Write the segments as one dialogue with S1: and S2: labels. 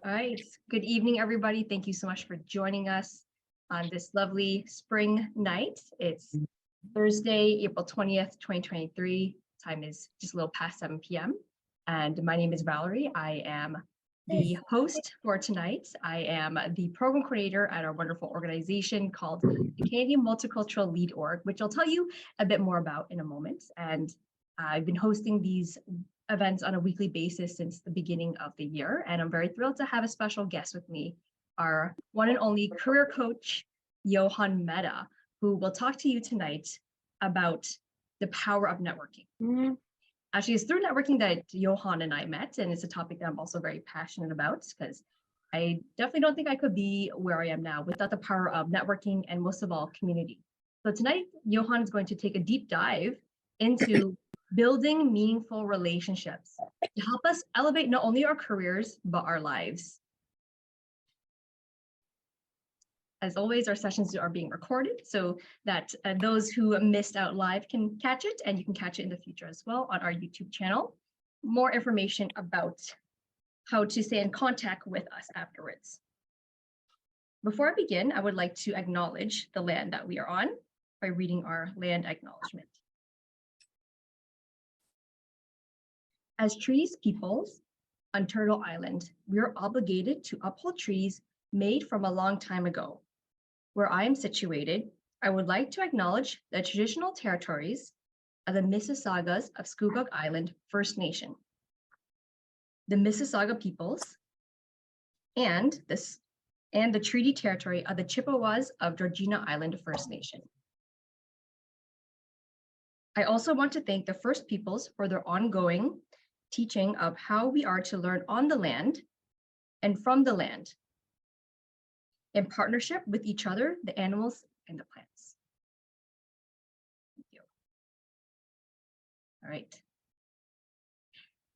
S1: All right. Good evening, everybody. Thank you so much for joining us on this lovely spring night. It's Thursday, April 20th, 2023. Time is just a little past 7 p.m. And my name is Valerie. I am the host for tonight. I am the program coordinator at our wonderful organization called the Canadian Multicultural Lead Org, which I'll tell you a bit more about in a moment. And I've been hosting these events on a weekly basis since the beginning of the year. And I'm very thrilled to have a special guest with me, our one and only career coach, Johan Mehta, who will talk to you tonight about the power of networking. Actually, it's through networking that Johan and I met, and it's a topic that I'm also very passionate about because I definitely don't think I could be where I am now without the power of networking and most of all, community. So tonight, Johan is going to take a deep dive into building meaningful relationships to help us elevate not only our careers, but our lives. As always, our sessions are being recorded so that those who missed out live can catch it, and you can catch it in the future as well on our YouTube channel. More information about how to stay in contact with us afterwards. Before I begin, I would like to acknowledge the land that we are on by reading our land acknowledgement. As trees peoples on Turtle Island, we are obligated to uphold trees made from a long time ago. Where I am situated, I would like to acknowledge the traditional territories of the Mississaugas of Scugog Island First Nation, the Mississauga peoples, and the treaty territory of the Chippewas of Georgina Island First Nation. I also want to thank the First Peoples for their ongoing teaching of how we are to learn on the land and from the land, in partnership with each other, the animals, and the plants. Thank you. All right.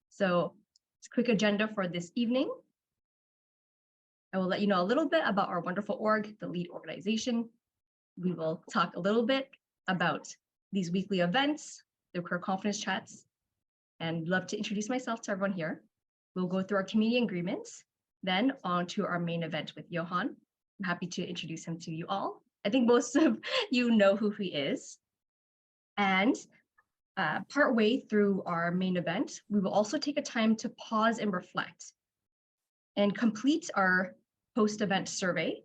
S1: So, it's a quick agenda for this evening. I will let you know a little bit about our wonderful org, the LEAD organization. We will talk a little bit about these weekly events, the career confidence chats, and love to introduce myself to everyone here. We'll go through our community agreements, then on to our main event with Johan. I'm happy to introduce him to you all. I think most of you know who he is. And partway through our main event, we will also take a time to pause and reflect and complete our post-event survey.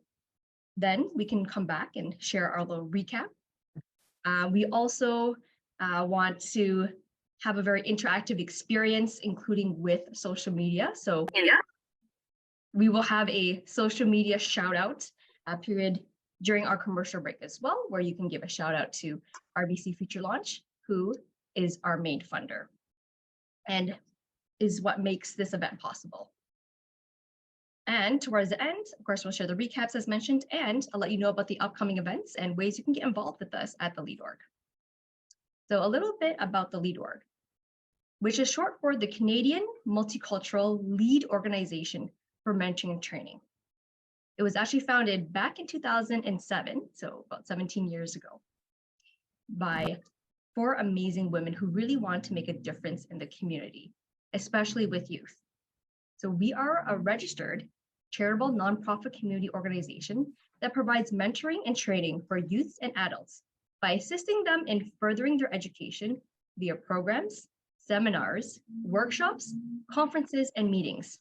S1: Then we can come back and share our little recap. We also want to have a very interactive experience, including with social media. So we will have a social media shout out period during our commercial break as well, where you can give a shout out to RBC Future Launch, who is our main funder and is what makes this event possible. And towards the end, of course, we'll share the recaps as mentioned, and I'll let you know about the upcoming events and ways you can get involved with us at the LEAD org. So a little bit about the LEAD org, which is short for the Canadian Multicultural Lead Organization for Mentoring and Training. It was actually founded back in 2007, so about 17 years ago, by 4 amazing women who really want to make a difference in the community, especially with youth. So we are a registered charitable nonprofit community organization that provides mentoring and training for youths and adults by assisting them in furthering their education via programs, seminars, workshops, conferences, and meetings,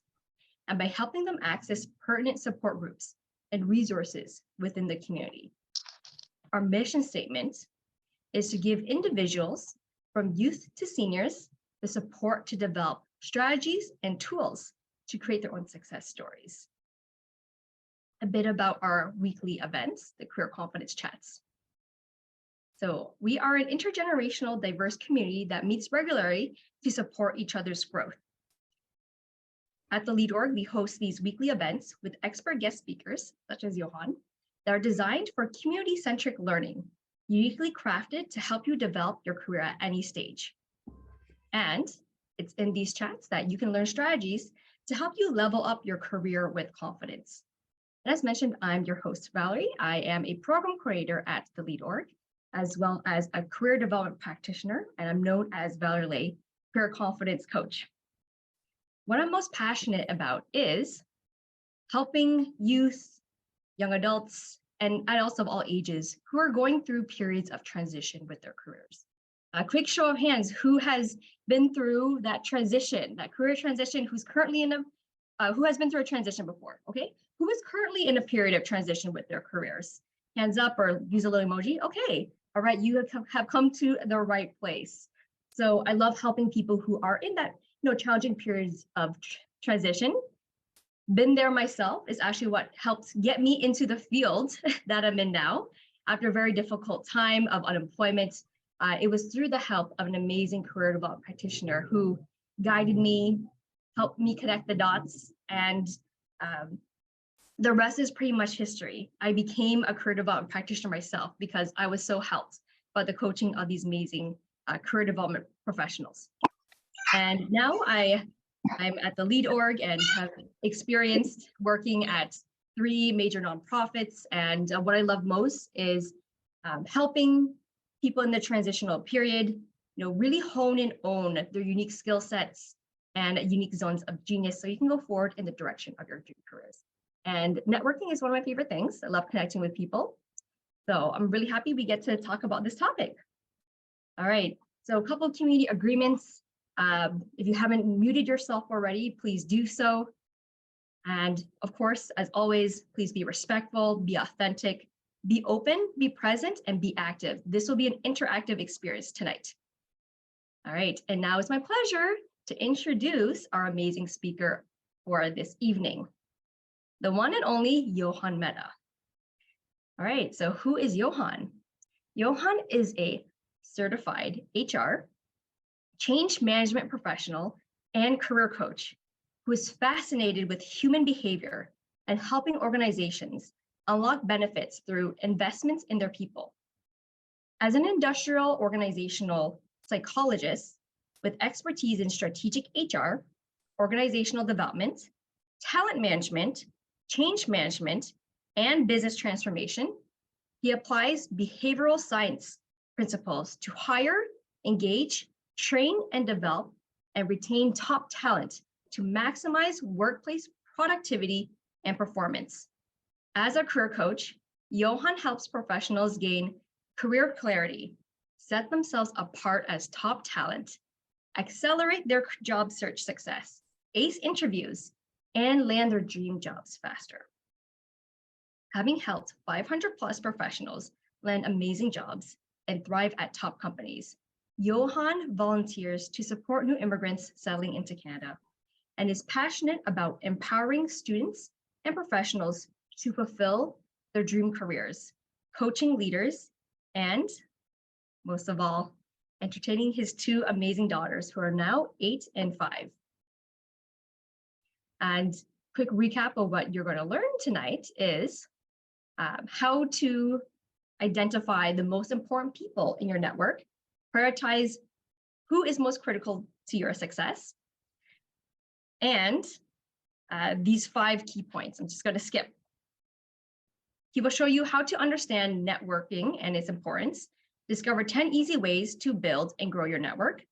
S1: and by helping them access pertinent support groups and resources within the community. Our mission statement is to give individuals from youth to seniors the support to develop strategies and tools to create their own success stories. A bit about our weekly events, the Career Confidence Chats. So we are an intergenerational diverse community that meets regularly to support each other's growth. At the LEAD org, we host these weekly events with expert guest speakers, such as Johan, that are designed for community-centric learning, uniquely crafted to help you develop your career at any stage. And it's in these chats that you can learn strategies to help you level up your career with confidence. And as mentioned, I'm your host, Valerie. I am a program coordinator at the LEAD org, as well as a career development practitioner, and I'm known as L.E.A.D, Career Confidence Coach. What I'm most passionate about is helping youth, young adults, and adults of all ages who are going through periods of transition with their careers. A quick show of hands, who has been through that transition, that career transition, who's currently in a, who has been through a transition before, okay? Who is currently in a period of transition with their careers? Hands up or use a little emoji. Okay, all right, you have come to the right place. So I love helping people who are in that, challenging periods of transition. Been there myself is actually what helped get me into the field that I'm in now. After a very difficult time of unemployment, it was through the help of an amazing career development practitioner who guided me, helped me connect the dots, and the rest is pretty much history. I became a career development practitioner myself because I was so helped by the coaching of these amazing career development professionals. And now I'm at the L.E.A.D org and have experienced working at 3 major nonprofits. And what I love most is helping people in the transitional period, really hone and own their unique skill sets and unique zones of genius so you can go forward in the direction of your dream careers. And networking is one of my favorite things. I love connecting with people. So I'm really happy we get to talk about this topic. All right, so a couple of community agreements. If you haven't muted yourself already, please do so. And of course, as always, please be respectful, be authentic, be open, be present, and be active. This will be an interactive experience tonight. All right, and now it's my pleasure to introduce our amazing speaker for this evening, the one and only Johan Mehta. All right, so who is Johan? Johan is a certified HR, change management professional, and career coach who is fascinated with human behavior and helping organizations unlock benefits through investments in their people. As an industrial organizational psychologist with expertise in strategic HR, organizational development, talent management, change management, and business transformation, he applies behavioral science principles to hire, engage, train and develop and retain top talent to maximize workplace productivity and performance. As a career coach, Johan helps professionals gain career clarity, set themselves apart as top talent, accelerate their job search success, ace interviews, and land their dream jobs faster. Having helped 500 plus professionals land amazing jobs and thrive at top companies, Johan volunteers to support new immigrants settling into Canada and is passionate about empowering students and professionals to fulfill their dream careers, coaching leaders, and most of all, entertaining his 2 amazing daughters who are now 8 and 5. And quick recap of what you're going to learn tonight is how to identify the most important people in your network, prioritize who is most critical to your success, and these 5 key points. I'm just going to skip. He will show you how to understand networking and its importance, discover 10 easy ways to build and grow your network,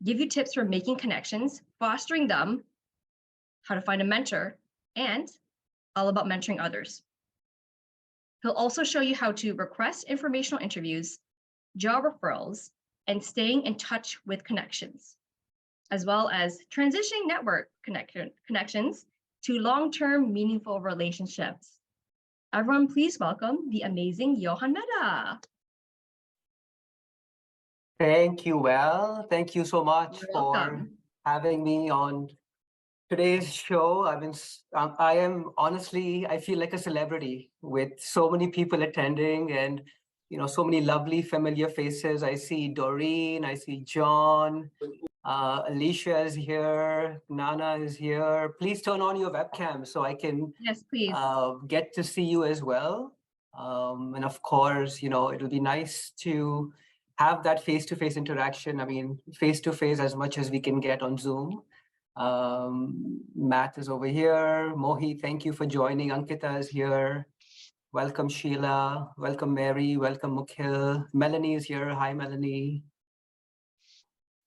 S1: give you tips for making connections, fostering them, how to find a mentor, and all about mentoring others. He'll also show you how to request informational interviews, job referrals, and staying in touch with connections, as well as transitioning network connections to long-term meaningful relationships. Everyone, please welcome the amazing Johan Mehta.
S2: Thank you, Well. Thank you so much
S1: You're
S2: for
S1: welcome.
S2: having me on today's show. I am honestly, I feel like a celebrity with so many people attending and, so many lovely familiar faces. I see Doreen, I see John, Alicia is here, Nana is here. Please turn on your webcam so I can
S1: Yes, please.
S2: get to see you as well. And of course, it'll be nice to have that face-to-face interaction. I mean, face-to-face as much as we can get on Zoom. Matt is over here. Mohi, thank you for joining. Ankita is here. Welcome, Sheila. Welcome, Mary. Welcome, Mukhil. Melanie is here. Hi, Melanie.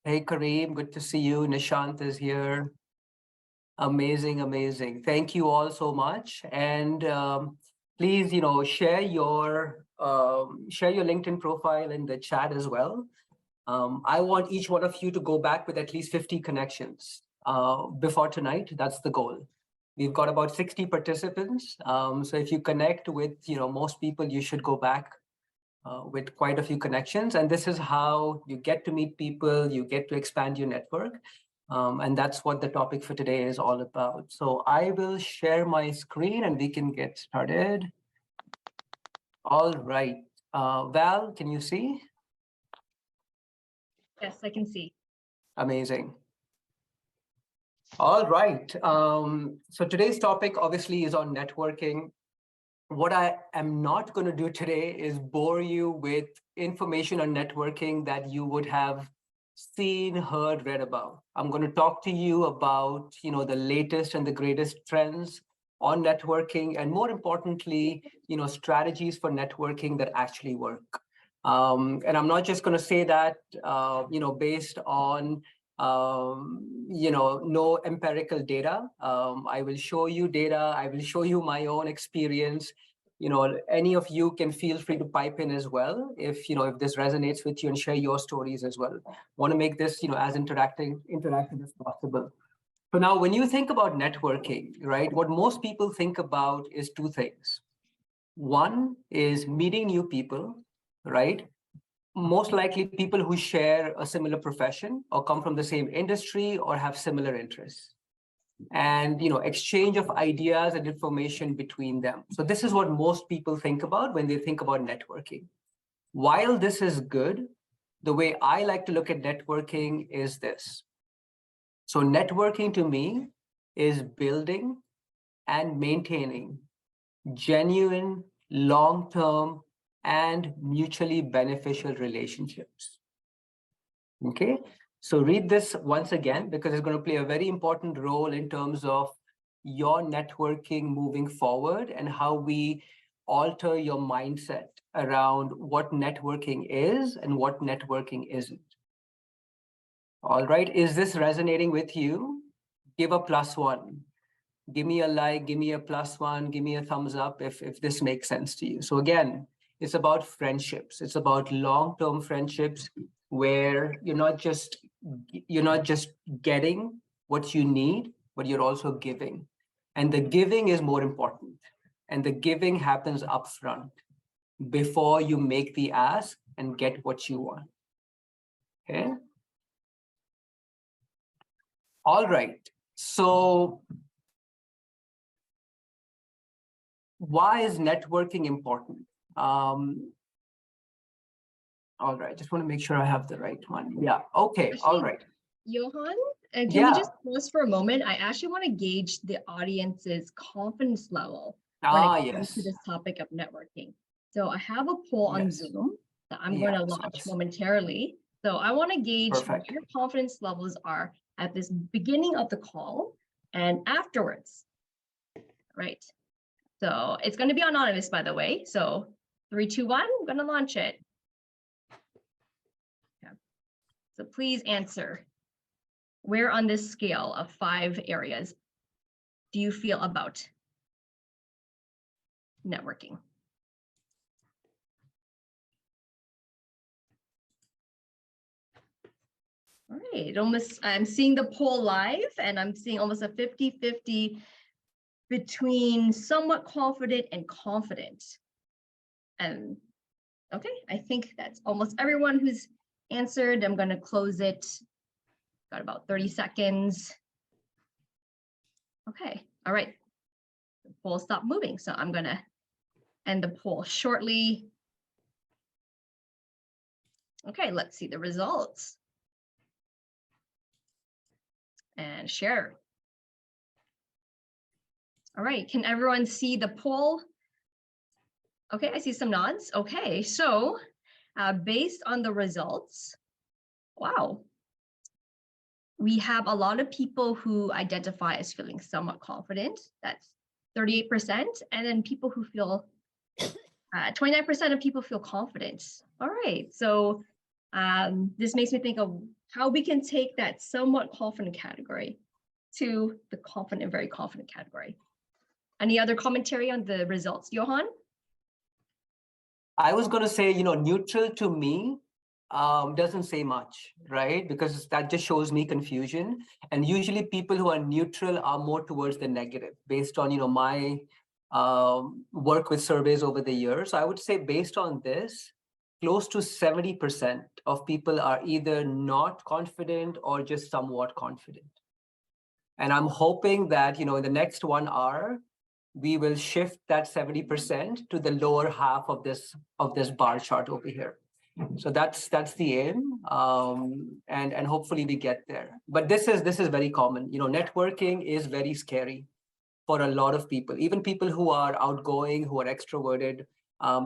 S2: Hey, Kareem. Good to see you. Nishant is here. Amazing, amazing. Thank you all so much. And please, share your LinkedIn profile in the chat as well. I want each one of you to go back with at least 50 connections before tonight. That's the goal. We've got about 60 participants. So if you connect with, most people, you should go back with quite a few connections. And this is how you get to meet people, you get to expand your network. And that's what the topic for today is all about. So I will share my screen and we can get started. All right. Val, can you see?
S1: Yes, I can see.
S2: Amazing. All right. So today's topic obviously is on networking. What I am not going to do today is bore you with information on networking that you would have seen, heard, read about. I'm going to talk to you about, the latest and the greatest trends on networking, and more importantly, strategies for networking that actually work. And I'm not just going to say that, based on no empirical data. I will show you data. I will show you my own experience. Any of you can feel free to pipe in as well if this resonates with you, and share your stories as well. Want to make this as interactive as possible. So now, when you think about networking, right, what most people think about is two things. One is meeting new people, right? Most likely people who share a similar profession or come from the same industry or have similar interests, and exchange of ideas and information between them. So this is what most people think about when they think about networking. While this is good, the way I like to look at networking is this. So networking to me is building and maintaining genuine, long-term, and mutually beneficial relationships. Okay, so read this once again, because it's going to play a very important role in terms of your networking moving forward and how we alter your mindset around what networking is and what networking isn't. All right, is this resonating with you? Give a +1. Give me a like, give me a +1, give me a thumbs up if this makes sense to you. So again, it's about friendships. It's about long-term friendships where you're not just getting what you need, but you're also giving. And the giving is more important. And the giving happens upfront before you make the ask and get what you want. Okay. All right. So why is networking important? All right, just want to make sure I have the right one. Yeah, okay,
S1: Actually,
S2: all right.
S1: Johan, can we
S2: Yeah.
S1: just pause for a moment? I actually want to gauge the audience's confidence level when it comes to
S2: Yes.
S1: this topic of networking. So I have a poll on
S2: Yes.
S1: Zoom that I'm
S2: Yeah,
S1: going to launch momentarily. So I want to gauge what
S2: perfect.
S1: your confidence levels are at this beginning of the call and afterwards. Right. So it's going to be anonymous, by the way. So 3, 2, 1, I'm going to launch it. Okay. So please answer. Where on this scale of 5 areas do you feel about networking? All right, I'm seeing the poll live, and I'm seeing almost a 50-50 between somewhat confident and confident. And okay, I think that's almost everyone who's answered. I'm going to close it. Got about 30 seconds. Okay, all right. The poll stopped moving, so I'm going to end the poll shortly. Okay, let's see the results. And share. All right, can everyone see the poll? Okay, I see some nods. Okay, so based on the results, wow, we have a lot of people who identify as feeling somewhat confident. That's 38%. And then people who feel, 29% of people feel confident. All right, so this makes me think of how we can take that somewhat confident category to the confident and very confident category. Any other commentary on the results, Johan?
S2: I was going to say, neutral to me doesn't say much, right? Because that just shows me confusion. And usually people who are neutral are more towards the negative based on, my work with surveys over the years. So I would say based on this, close to 70% of people are either not confident or just somewhat confident. And I'm hoping that, in the next 1 hour, we will shift that 70% to the lower half of this bar chart over here. So that's the aim, and hopefully we get there. But this is very common. Networking is very scary for a lot of people. Even people who are outgoing, who are extroverted,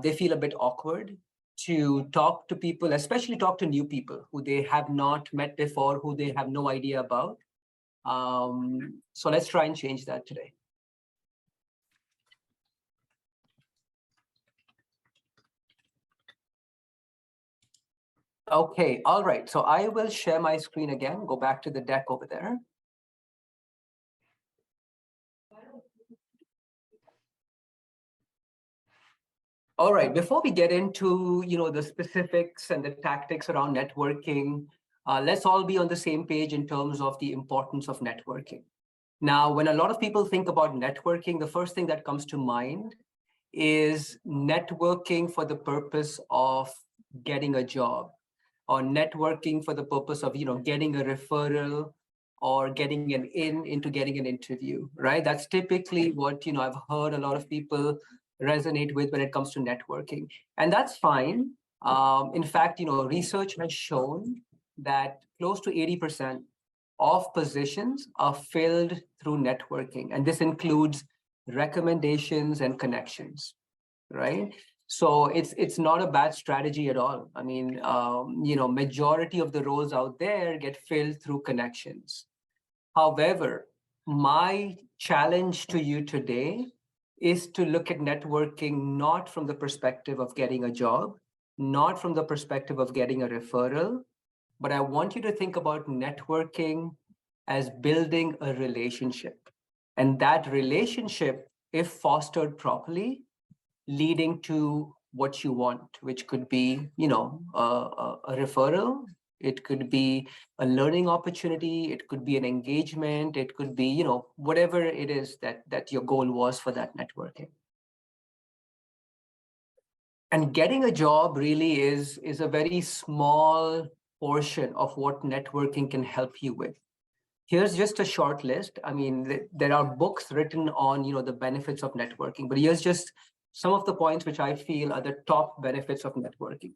S2: they feel a bit awkward to talk to people, especially talk to new people who they have not met before, who they have no idea about. So let's try and change that today. Okay, all right. So I will share my screen again, go back to the deck over there. All right, before we get into, the specifics and the tactics around networking, let's all be on the same page in terms of the importance of networking. Now, when a lot of people think about networking, the first thing that comes to mind is networking for the purpose of getting a job, or networking for the purpose of, getting a referral or getting an into getting an interview, right? That's typically what, I've heard a lot of people resonate with when it comes to networking. And that's fine. In fact, research has shown that close to 80% of positions are filled through networking. And this includes recommendations and connections, right? So it's not a bad strategy at all. I mean, majority of the roles out there get filled through connections. However, my challenge to you today is to look at networking not from the perspective of getting a job, not from the perspective of getting a referral, but I want you to think about networking as building a relationship. And that relationship, if fostered properly, leading to what you want, which could be, a referral. It could be a learning opportunity. It could be an engagement. It could be, whatever it is that your goal was for that networking. And getting a job really is a very small portion of what networking can help you with. Here's just a short list. I mean, there are books written on, the benefits of networking, but here's just some of the points which I feel are the top benefits of networking.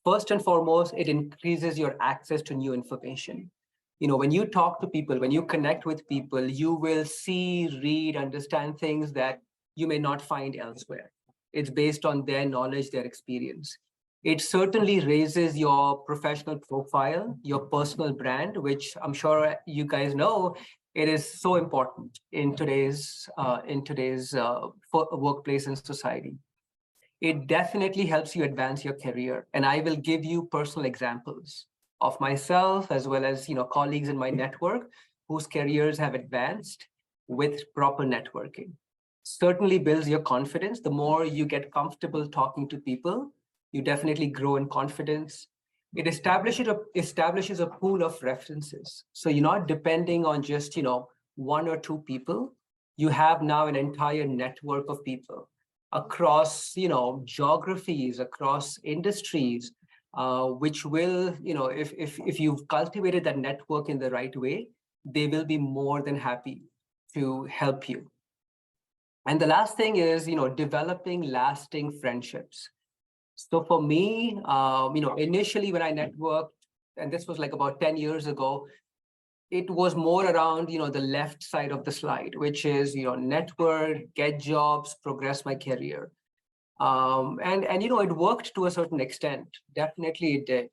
S2: First and foremost, it increases your access to new information. When you talk to people, when you connect with people, you will see, read, understand things that you may not find elsewhere. It's based on their knowledge, their experience. It certainly raises your professional profile, your personal brand, which I'm sure you guys know, it is so important in today's workplace and society. It definitely helps you advance your career. And I will give you personal examples of myself as well as colleagues in my network whose careers have advanced with proper networking. Certainly builds your confidence. The more you get comfortable talking to people, you definitely grow in confidence. It establishes a pool of references. So you're not depending on just, 1 or 2 people. You have now an entire network of people across, geographies, across industries, which will, if you've cultivated that network in the right way, they will be more than happy to help you. And the last thing is, developing lasting friendships. So for me, initially when I networked, and this was like about 10 years ago, it was more around, the left side of the slide, which is, network, get jobs, progress my career. And it worked to a certain extent. Definitely it did.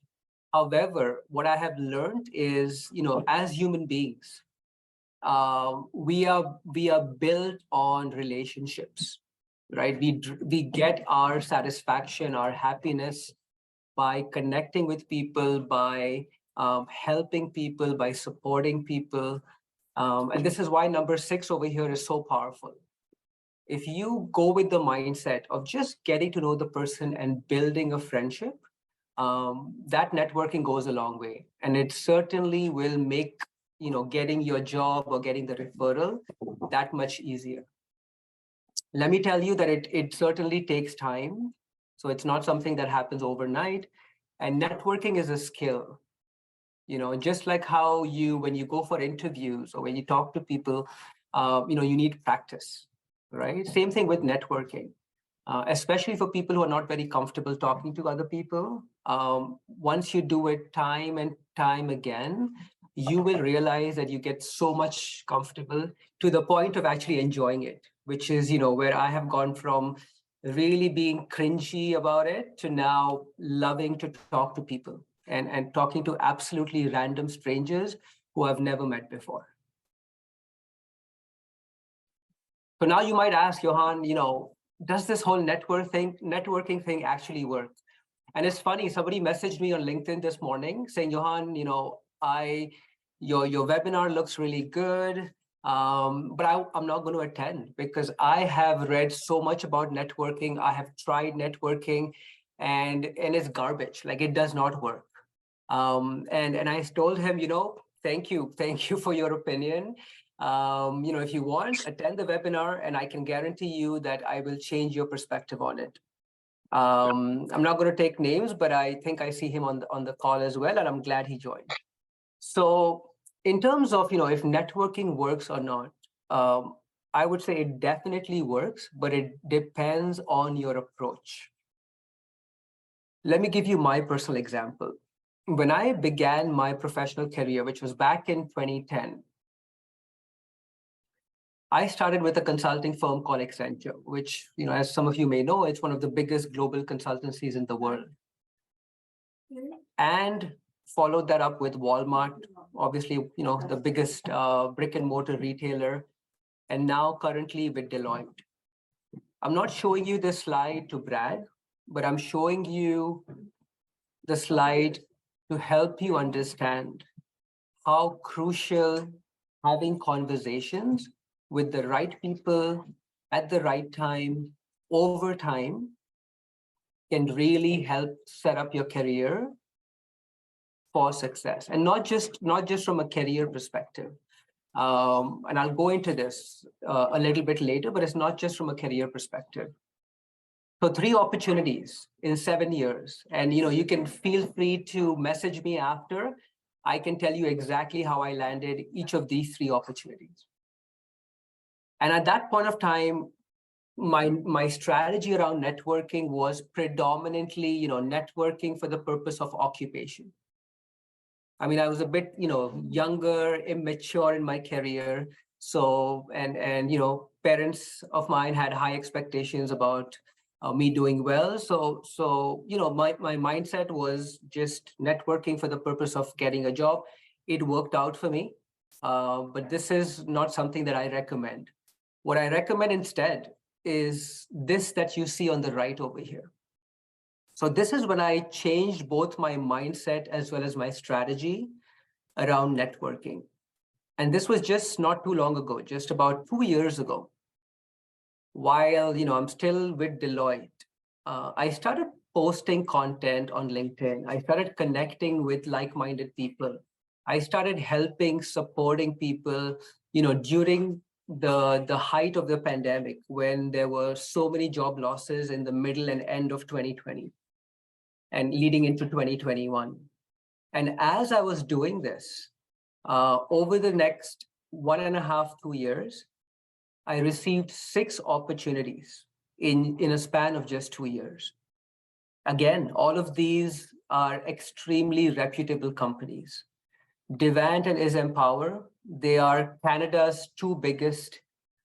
S2: However, what I have learned is, as human beings, we are built on relationships, right? We get our satisfaction, our happiness by connecting with people, by helping people, by supporting people. And this is why number 6 over here is so powerful. If you go with the mindset of just getting to know the person and building a friendship, that networking goes a long way. And it certainly will make, getting your job or getting the referral that much easier. Let me tell you that it certainly takes time. So it's not something that happens overnight. And networking is a skill. Just like how when you go for interviews or when you talk to people, you need practice, right? Same thing with networking, especially for people who are not very comfortable talking to other people. Once you do it time and time again, you will realize that you get so much comfortable to the point of actually enjoying it, which is, where I have gone from really being cringy about it to now loving to talk to people and talking to absolutely random strangers who I've never met before. So now you might ask, Johan, does this whole networking thing actually work? And it's funny, somebody messaged me on LinkedIn this morning saying, Johan, your webinar looks really good, but I'm not going to attend because I have read so much about networking. I have tried networking and it's garbage. Like, it does not work. And I told him, thank you for your opinion. If you want, attend the webinar and I can guarantee you that I will change your perspective on it. I'm not going to take names, but I think I see him on the call as well, and I'm glad he joined. So in terms of, if networking works or not, I would say it definitely works, but it depends on your approach. Let me give you my personal example. When I began my professional career, which was back in 2010, I started with a consulting firm called Accenture, which, as some of you may know, it's one of the biggest global consultancies in the world. And followed that up with Walmart, obviously, the biggest brick and mortar retailer, and now currently with Deloitte. I'm not showing you this slide to brag, but I'm showing you the slide to help you understand how crucial having conversations with the right people at the right time over time can really help set up your career for success, and not just from a career perspective. And I'll go into this a little bit later, but it's not just from a career perspective. So 3 opportunities in 7 years, and you can feel free to message me after. I can tell you exactly how I landed each of these 3 opportunities. And at that point of time, my strategy around networking was predominantly, networking for the purpose of occupation. I mean, I was a bit, younger, immature in my career. So, and parents of mine had high expectations about me doing well. So my mindset was just networking for the purpose of getting a job. It worked out for me, but this is not something that I recommend. What I recommend instead is this that you see on the right over here. So this is when I changed both my mindset as well as my strategy around networking. And this was just not too long ago, just about 2 years ago. While, I'm still with Deloitte, I started posting content on LinkedIn. I started connecting with like-minded people. I started helping, supporting people, during the height of the pandemic, when there were so many job losses in the middle and end of 2020 and leading into 2021. And as I was doing this, over the next 1.5, 2 years, I received 6 opportunities in a span of just 2 years. Again, all of these are extremely reputable companies. Devant and Is Empower, they are Canada's 2 biggest,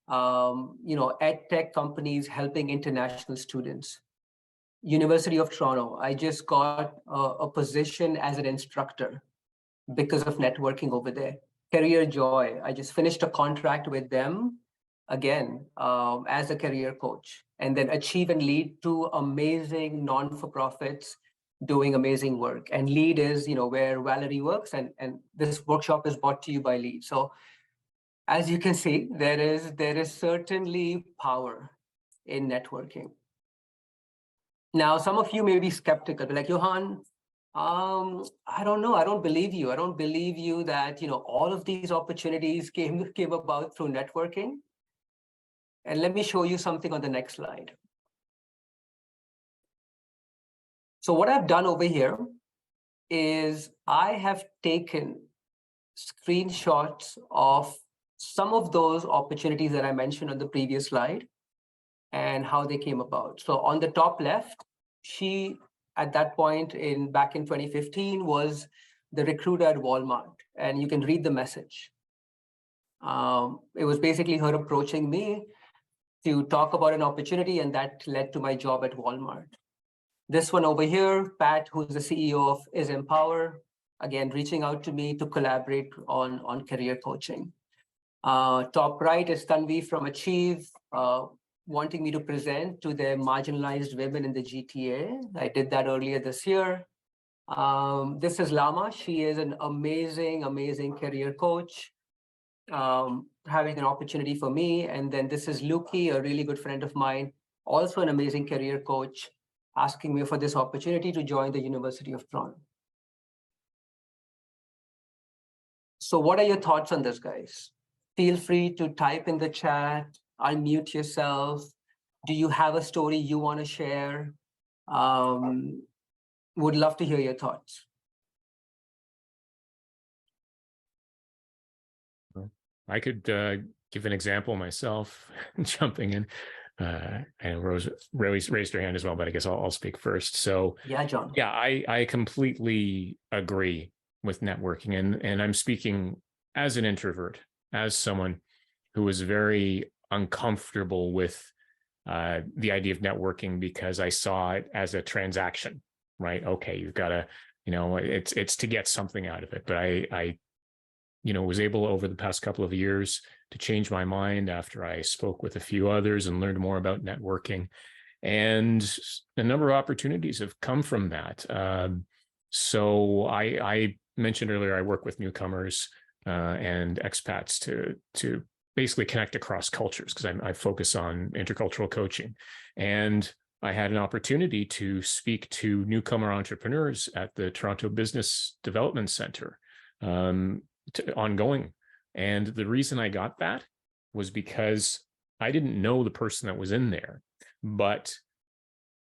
S2: ed tech companies helping international students. University of Toronto, I just got a position as an instructor because of networking over there. Career Joy, I just finished a contract with them again as a career coach. And then Achieve and Lead, 2 amazing non-for-profits doing amazing work. And Lead is, where Valerie works, and this workshop is brought to you by Lead. So as you can see, there is certainly power in networking. Now, some of you may be skeptical, be like, Johan, I don't know. I don't believe you. I don't believe you that, all of these opportunities came about through networking. And let me show you something on the next slide. So what I've done over here is I have taken screenshots of some of those opportunities that I mentioned on the previous slide and how they came about. So on the top left, she, at that point back in 2015, was the recruiter at Walmart, and you can read the message. It was basically her approaching me to talk about an opportunity, and that led to my job at Walmart. This one over here, Pat, who's the CEO of Is Empower, again, reaching out to me to collaborate on career coaching. Top right is Tanvi from Achieve, wanting me to present to the marginalized women in the GTA. I did that earlier this year. This is Lama. She is an amazing, amazing career coach, having an opportunity for me. And then this is Luki, a really good friend of mine, also an amazing career coach, asking me for this opportunity to join the University of Toronto. So what are your thoughts on this, guys? Feel free to type in the chat, unmute yourself. Do you have a story you want to share? Would love to hear your thoughts.
S3: I could give an example myself, jumping in. I know Rose raised her hand as well, but I guess I'll speak first. So
S2: yeah, John.
S3: Yeah, I completely agree with networking, and I'm speaking as an introvert, as someone who was very uncomfortable with the idea of networking because I saw it as a transaction, right? Okay, you've got to, it's to get something out of it. But I was able over the past couple of years to change my mind after I spoke with a few others and learned more about networking. And a number of opportunities have come from that. So I mentioned earlier, I work with newcomers and expats to basically connect across cultures because I focus on intercultural coaching. And I had an opportunity to speak to newcomer entrepreneurs at the Toronto Business Development Center ongoing. And the reason I got that was because I didn't know the person that was in there, but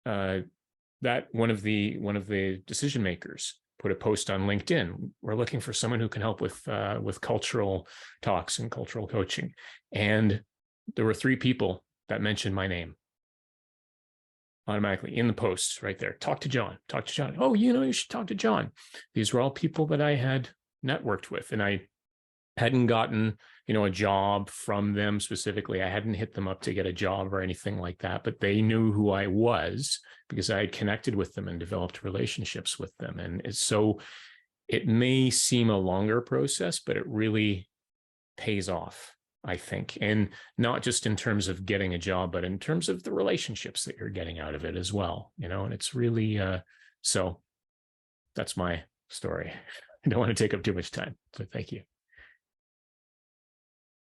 S3: that one of the decision makers put a post on LinkedIn. We're looking for someone who can help with cultural talks and cultural coaching. And there were 3 people that mentioned my name automatically in the post right there. Talk to John. Oh, you should talk to John. These were all people that I had networked with, and I hadn't gotten, a job from them specifically. I hadn't hit them up to get a job or anything like that, but they knew who I was because I had connected with them and developed relationships with them. And so it may seem a longer process, but it really pays off, I think. And not just in terms of getting a job, but in terms of the relationships that you're getting out of it as well, and it's really, so that's my story. I don't want to take up too much time, so thank you.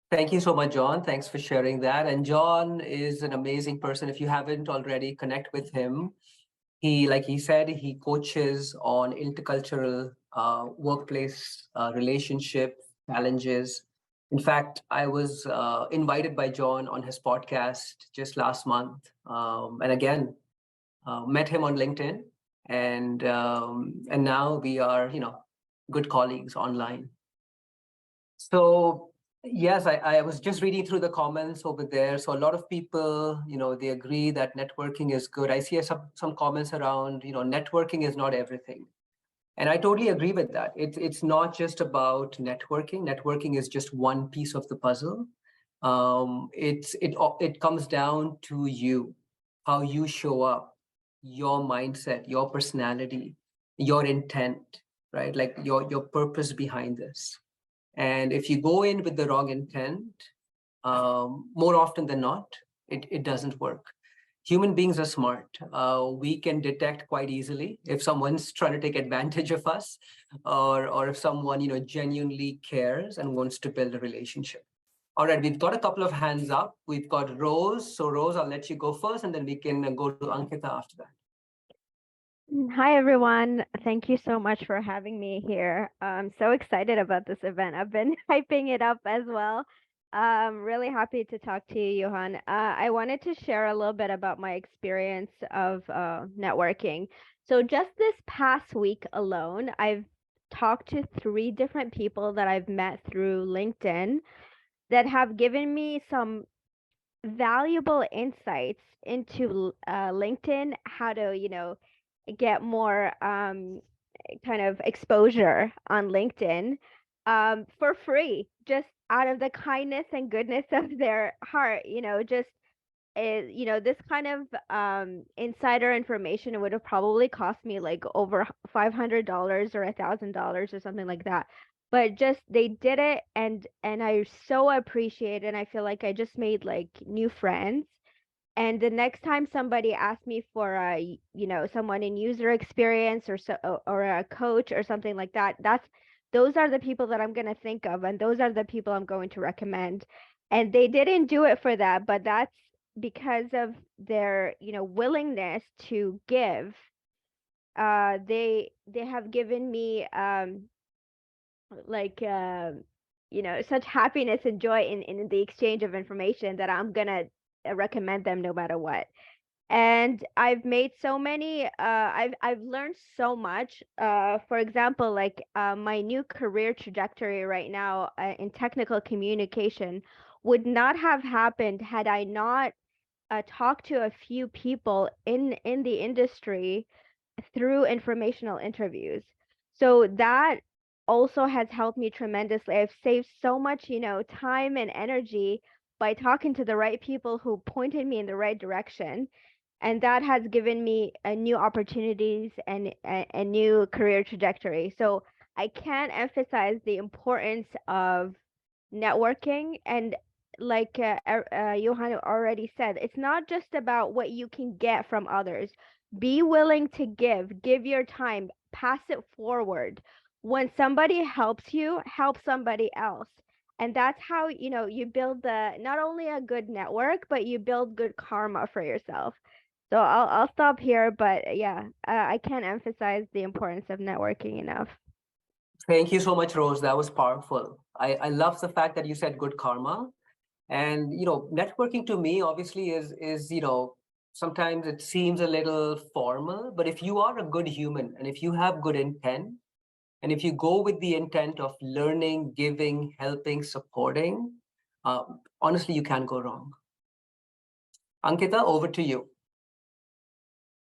S2: Thank you so much, John. Thanks for sharing that. And John is an amazing person. If you haven't already, connect with him. He, like he said, he coaches on intercultural workplace relationship challenges. In fact, I was invited by John on his podcast just last month. And again, met him on LinkedIn. And now we are, good colleagues online. So yes, I was just reading through the comments over there. So a lot of people, they agree that networking is good. I see some comments around, networking is not everything. And I totally agree with that. It's not just about networking. Networking is just one piece of the puzzle. It comes down to you, how you show up, your mindset, your personality, your intent, right? Like your purpose behind this. And if you go in with the wrong intent, more often than not, it doesn't work. Human beings are smart. We can detect quite easily if someone's trying to take advantage of us, or if someone genuinely cares and wants to build a relationship. All right, we've got a couple of hands up. We've got Rose. So Rose, I'll let you go first, and then we can go to Ankita after that.
S4: Hi, everyone. Thank you so much for having me here. I'm so excited about this event. I've been hyping it up as well. I'm really happy to talk to you, Johan. I wanted to share a little bit about my experience of networking. So just this past week alone, I've talked to 3 different people that I've met through LinkedIn that have given me some valuable insights into LinkedIn, how to, get more kind of exposure on LinkedIn for free, just out of the kindness and goodness of their heart, just this kind of insider information would have probably cost me like over $500 or $1,000 or something like that. But just they did it, and I so appreciate it. And I feel like I just made like new friends. And the next time somebody asks me for a, someone in user experience or a coach or something like that, those are the people that I'm going to think of, and those are the people I'm going to recommend. And they didn't do it for that, but that's because of their, willingness to give. They have given me like such happiness and joy in the exchange of information that I'm gonna recommend them no matter what. And I've made so many I've learned so much. For example, like my new career trajectory right now in technical communication would not have happened had I not talked to a few people in the industry through informational interviews. So that also has helped me tremendously. I've saved so much, time and energy by talking to the right people who pointed me in the right direction. And that has given me new opportunities and a new career trajectory. So I can't emphasize the importance of networking. And like Johan already said, it's not just about what you can get from others. Be willing to give your time, pass it forward. When somebody helps you, help somebody else. And that's how, you build not only a good network, but you build good karma for yourself. So I'll stop here, but yeah, I can't emphasize the importance of networking enough.
S2: Thank you so much, Rose. That was powerful. I love the fact that you said good karma. And networking to me obviously is sometimes it seems a little formal, but if you are a good human and if you have good intent, and if you go with the intent of learning, giving, helping, supporting, honestly, you can't go wrong. Ankita, over to you.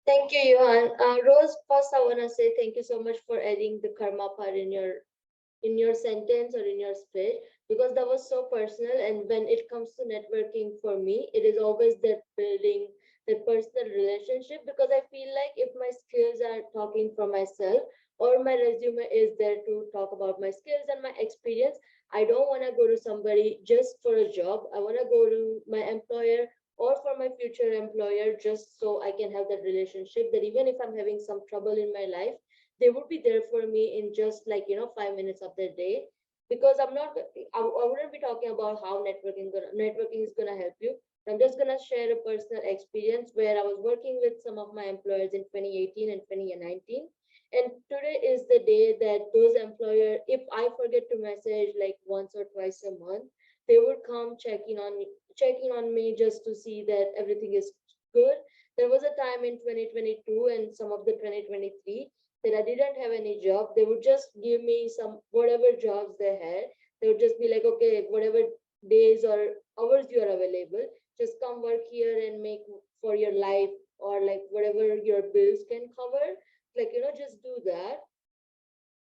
S5: Thank you, Johan. Rose, first I want to say thank you so much for adding the karma part in your sentence or in your speech, because that was so personal. And when it comes to networking for me, it is always that building that personal relationship, because I feel like if my skills are talking for myself or my resume is there to talk about my skills and my experience, I don't want to go to somebody just for a job. I want to go to my employer or for my future employer just so I can have that relationship, that even if I'm having some trouble in my life, they would be there for me in just like 5 minutes of their day. Because I wouldn't be talking about how networking is gonna help you. I'm just gonna share a personal experience where I was working with some of my employers in 2018 and 2019. And today is the day that those employer, if I forget to message like once or twice a month, they would come checking on me just to see that everything is good. There was a time in 2022 and some of the 2023 that I didn't have any job. They would just give me some whatever jobs they had. They would just be like, okay, whatever days or hours you are available, just come work here and make for your life, or like whatever your bills can cover. Like, just do that.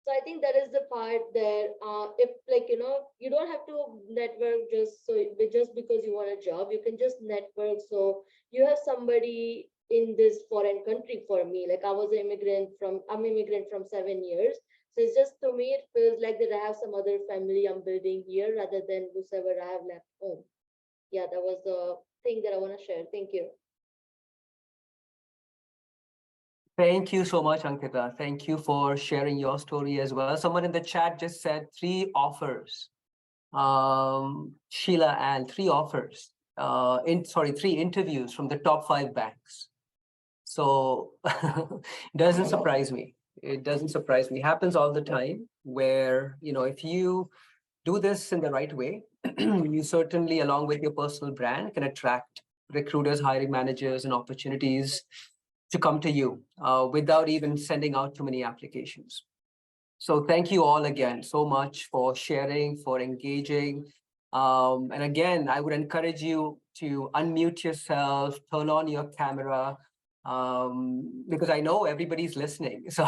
S5: So I think that is the part that if like you don't have to network just because you want a job. You can just network so you have somebody in this foreign country. For me, like I'm immigrant from 7 years. So it's just, to me, it feels like that I have some other family I'm building here rather than whoever I have left home. Yeah, that was the thing that I want to share. Thank you.
S2: Thank you so much, Ankita. Thank you for sharing your story as well. Someone in the chat just said 3 offers. Sheila and 3 offers, three interviews from the top 5 banks. So doesn't surprise me. It doesn't surprise me. Happens all the time where, if you do this in the right way, you certainly, along with your personal brand, can attract recruiters, hiring managers, and opportunities to come to you without even sending out too many applications. So thank you all again so much for sharing, for engaging. And again, I would encourage you to unmute yourself, turn on your camera, because I know everybody's listening. So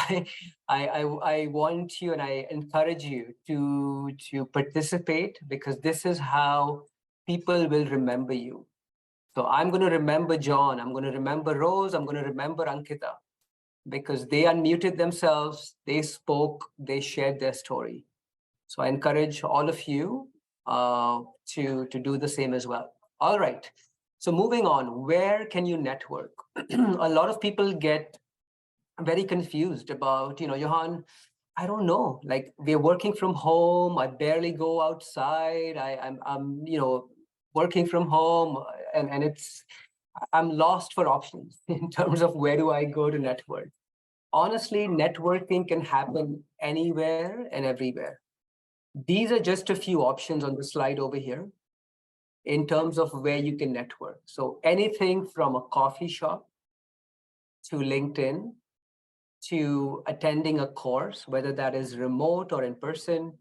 S2: I want you and I encourage you to participate, because this is how people will remember you. So I'm going to remember John, I'm going to remember Rose, I'm going to remember Ankita, because they unmuted themselves, they spoke, they shared their story. So I encourage all of you to do the same as well. All right. So moving on, where can you network? A lot of people get very confused about, Johan, I don't know, like we're working from home. I barely go outside. I'm working from home, and I'm lost for options in terms of where do I go to network. Honestly, networking can happen anywhere and everywhere. These are just a few options on the slide over here in terms of where you can network. So anything from a coffee shop to LinkedIn to attending a course, whether that is remote or in person,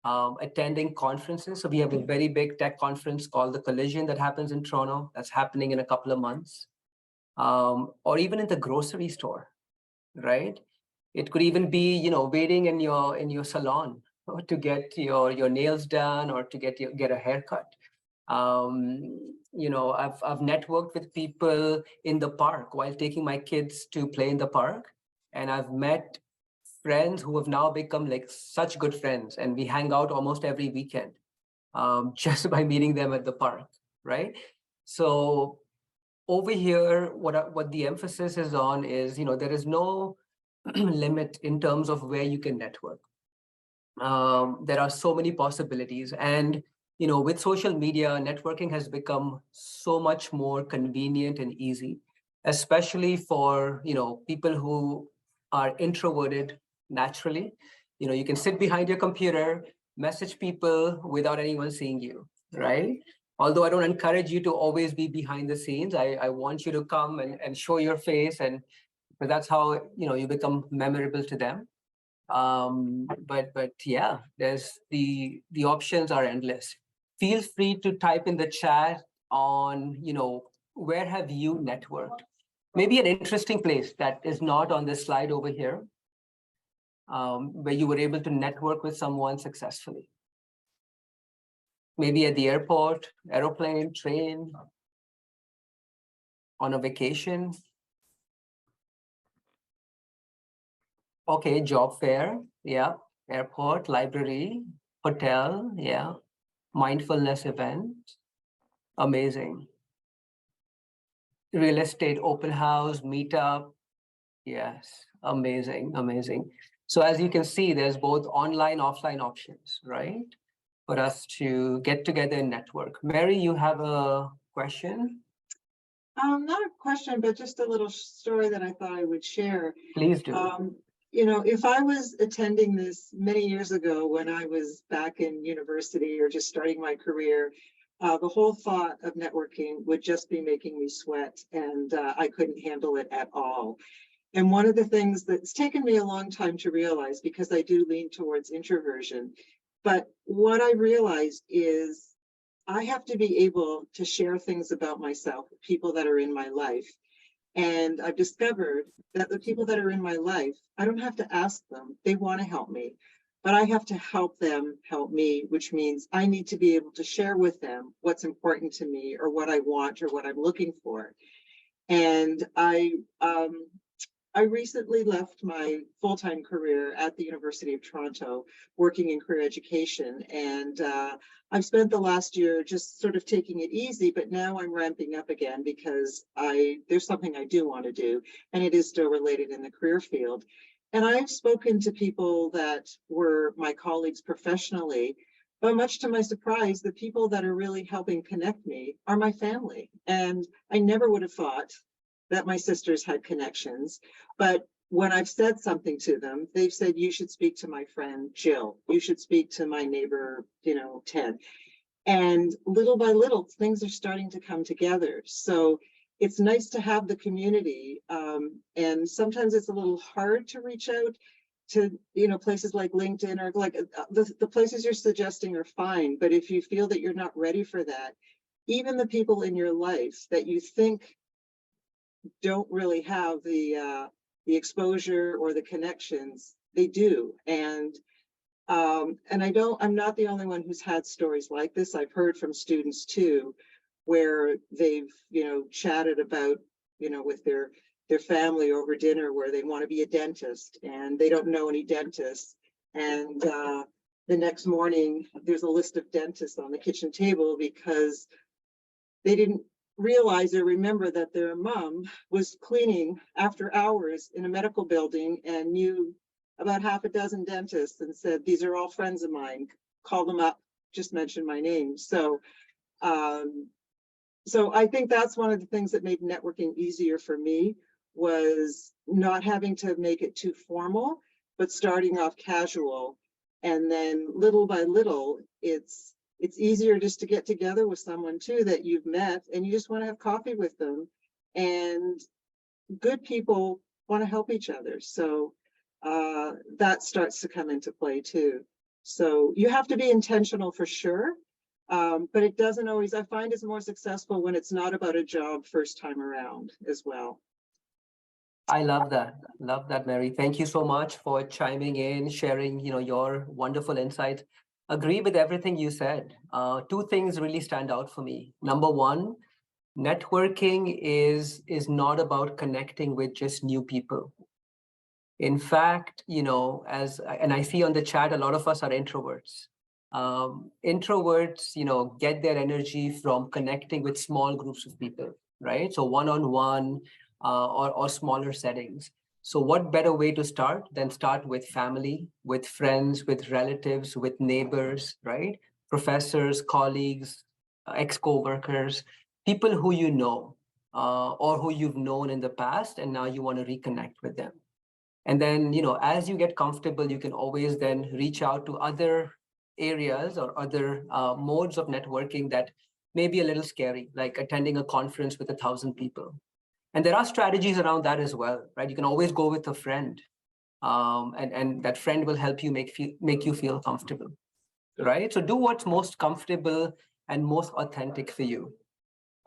S2: attending conferences. So we have a very big tech conference called the Collision that happens in Toronto. That's happening in a couple of months. Or even in the grocery store, right? It could even be, waiting in your salon to get your nails done or to get a haircut. I've networked with people in the park while taking my kids to play in the park, and I've met friends who have now become like such good friends, and we hang out almost every weekend, just by meeting them at the park, right? So over here, what the emphasis is on is, there is no limit in terms of where you can network. There are so many possibilities, and with social media, networking has become so much more convenient and easy, especially for people who are introverted naturally. You can sit behind your computer, message people without anyone seeing you, right? Although I don't encourage you to always be behind the scenes, I want you to come and show your face, and because that's how you become memorable to them. But yeah, there's the options are endless. Feel free to type in the chat on where have you networked. Maybe an interesting place that is not on this slide over here, where you were able to network with someone successfully. Maybe at the airport, aeroplane, train, on a vacation. Okay, job fair, yeah. Airport, library, hotel, yeah. Mindfulness event, amazing. Real estate open house, meetup, yes, amazing, amazing. So as you can see, there's both online, offline options, right? For us to get together and network. Mary, you have a question?
S6: Not a question, but just a little story that I thought I would share.
S2: Please do.
S6: If I was attending this many years ago when I was back in university or just starting my career, the whole thought of networking would just be making me sweat, and I couldn't handle it at all. And one of the things that's taken me a long time to realize, because I do lean towards introversion, but what I realized is I have to be able to share things about myself with people that are in my life. And I've discovered that the people that are in my life, I don't have to ask them. They want to help me, but I have to help them help me, which means I need to be able to share with them what's important to me or what I want or what I'm looking for. And I recently left my full-time career at the University of Toronto, working in career education. And I've spent the last year just sort of taking it easy, but now I'm ramping up again because there's something I do want to do, and it is still related in the career field. And I've spoken to people that were my colleagues professionally But much to my surprise, the people that are really helping connect me are my family. And I never would have thought that my sisters had connections. But when I've said something to them, they've said, you should speak to my friend Jill. You should speak to my neighbor, Ted. And little by little, things are starting to come together. So it's nice to have the community. And sometimes it's a little hard to reach out to places like LinkedIn, or like the places you're suggesting are fine. But if you feel that you're not ready for that, even the people in your life that you think don't really have the exposure or the connections, they do. And I'm not the only one who's had stories like this. I've heard from students too, where they've, chatted about, with their family over dinner, where they want to be a dentist and they don't know any dentists. And the next morning, there's a list of dentists on the kitchen table because they didn't realize or remember that their mom was cleaning after hours in a medical building and knew about half a dozen dentists and said, these are all friends of mine, call them up, just mention my name. So I think that's one of the things that made networking easier for me, was not having to make it too formal, but starting off casual. And then little by little, it's easier just to get together with someone too that you've met and you just want to have coffee with them. And good people want to help each other. So that starts to come into play too. So you have to be intentional for sure. But it doesn't always, I find it's more successful when it's not about a job first time around as well.
S2: I love that. Love that, Mary. Thank you so much for chiming in, sharing, your wonderful insights. Agree with everything you said. Two things really stand out for me. Number one, networking is not about connecting with just new people. In fact, and I see on the chat, a lot of us are introverts. Introverts, get their energy from connecting with small groups of people, right? So one-on-one or smaller settings. So what better way to start than start with family, with friends, with relatives, with neighbors, right? Professors, colleagues, ex-co-workers, people who you know or who you've known in the past, and now you want to reconnect with them. And then, as you get comfortable, you can always then reach out to other areas or other modes of networking that may be a little scary, like attending a conference with 1,000 people. And there are strategies around that as well, right? You can always go with a friend, and that friend will help you make you feel comfortable, right? So do what's most comfortable and most authentic for you,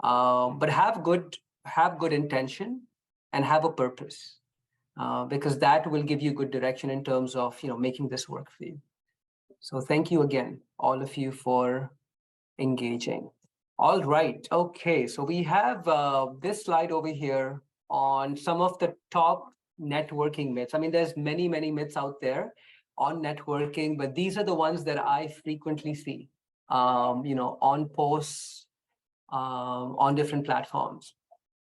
S2: but have good intention and have a purpose, because that will give you good direction in terms of making this work for you. So thank you again, all of you, for engaging. All right. Okay. So we have this slide over here on some of the top networking myths. I mean, there's many, many myths out there on networking, but these are the ones that I frequently see, on posts, on different platforms.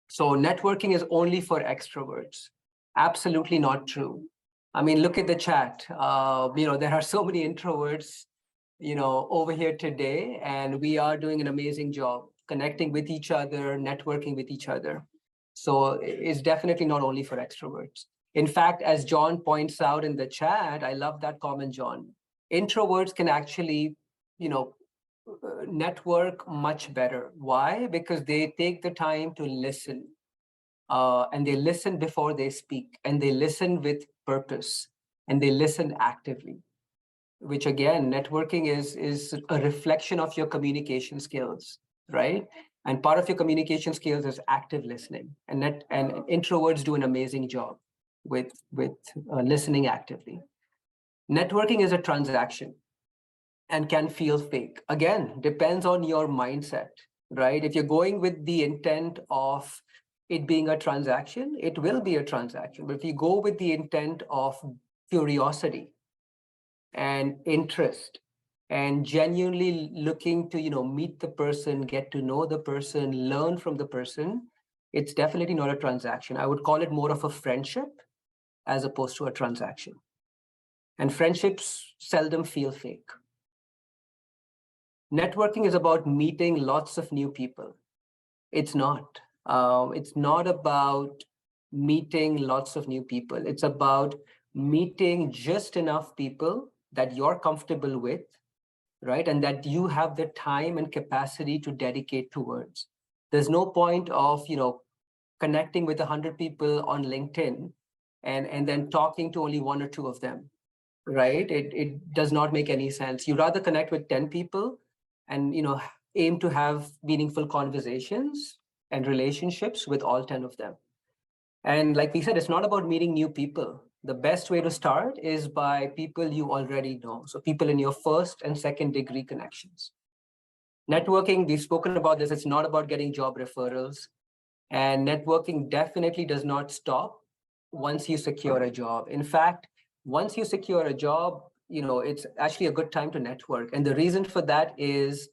S2: So networking is only for extroverts. Absolutely not true. I mean, look at the chat. There are so many introverts over here today, and we are doing an amazing job connecting with each other, networking with each other. So it's definitely not only for extroverts. In fact, as John points out in the chat, I love that comment, John. Introverts can actually, network much better. Why? Because they take the time to listen, and they listen before they speak, and they listen with purpose, and they listen actively. Which again, networking is a reflection of your communication skills, right? And part of your communication skills is active listening, and introverts do an amazing job with listening actively. Networking is a transaction and can feel fake. Again, depends on your mindset, right? If you're going with the intent of it being a transaction, it will be a transaction. But if you go with the intent of curiosity and interest and genuinely looking to meet the person, get to know the person, learn from the person, it's definitely not a transaction. I would call it more of a friendship as opposed to a transaction. And friendships seldom feel fake. Networking is about meeting lots of new people. It's not. It's not about meeting lots of new people. It's about meeting just enough people that you're comfortable with, right? And that you have the time and capacity to dedicate towards. There's no point of, connecting with 100 people on LinkedIn and then talking to only one or two of them, right? It does not make any sense. You rather connect with 10 people and, aim to have meaningful conversations and relationships with all 10 of them. And like we said, it's not about meeting new people. The best way to start is by people you already know. So people in your first and second degree connections. Networking, we've spoken about this, it's not about getting job referrals. And networking definitely does not stop once you secure a job. In fact, once you secure a job, it's actually a good time to network. And the reason for that is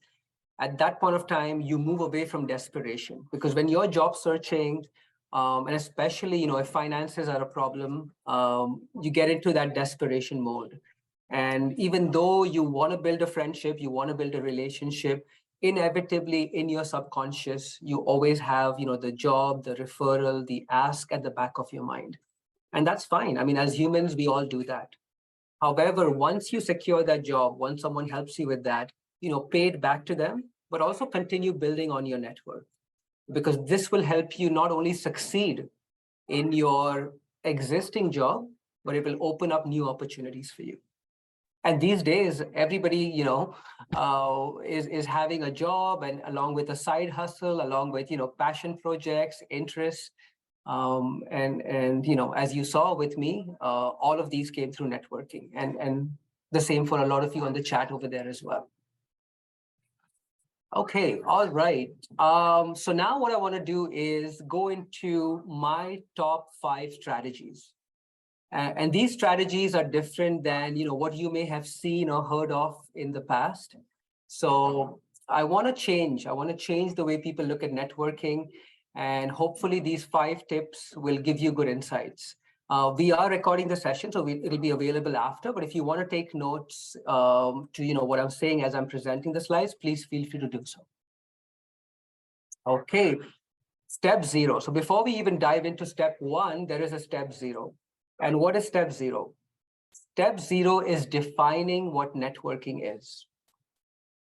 S2: at that point of time, you move away from desperation, because when you're job searching, and especially, if finances are a problem, you get into that desperation mode. And even though you want to build a friendship, you want to build a relationship, inevitably in your subconscious, you always have, the job, the referral, the ask at the back of your mind. And that's fine. I mean, as humans, we all do that. However, once you secure that job, once someone helps you with that, pay it back to them, but also continue building on your network, because this will help you not only succeed in your existing job, but it will open up new opportunities for you. And these days, everybody, is having a job, and along with a side hustle, along with, passion projects, interests. And as you saw with me, all of these came through networking, and the same for a lot of you on the chat over there as well. Okay, all right. So now what I want to do is go into my top 5 strategies. And these strategies are different than, what you may have seen or heard of in the past. So I want to change the way people look at networking. And hopefully these 5 tips will give you good insights. We are recording the session, so it'll be available after. But if you want to take notes to, what I'm saying as I'm presenting the slides, please feel free to do so. Okay, step 0. So before we even dive into step 1, there is a step 0. And what is step 0? Step 0 is defining what networking is,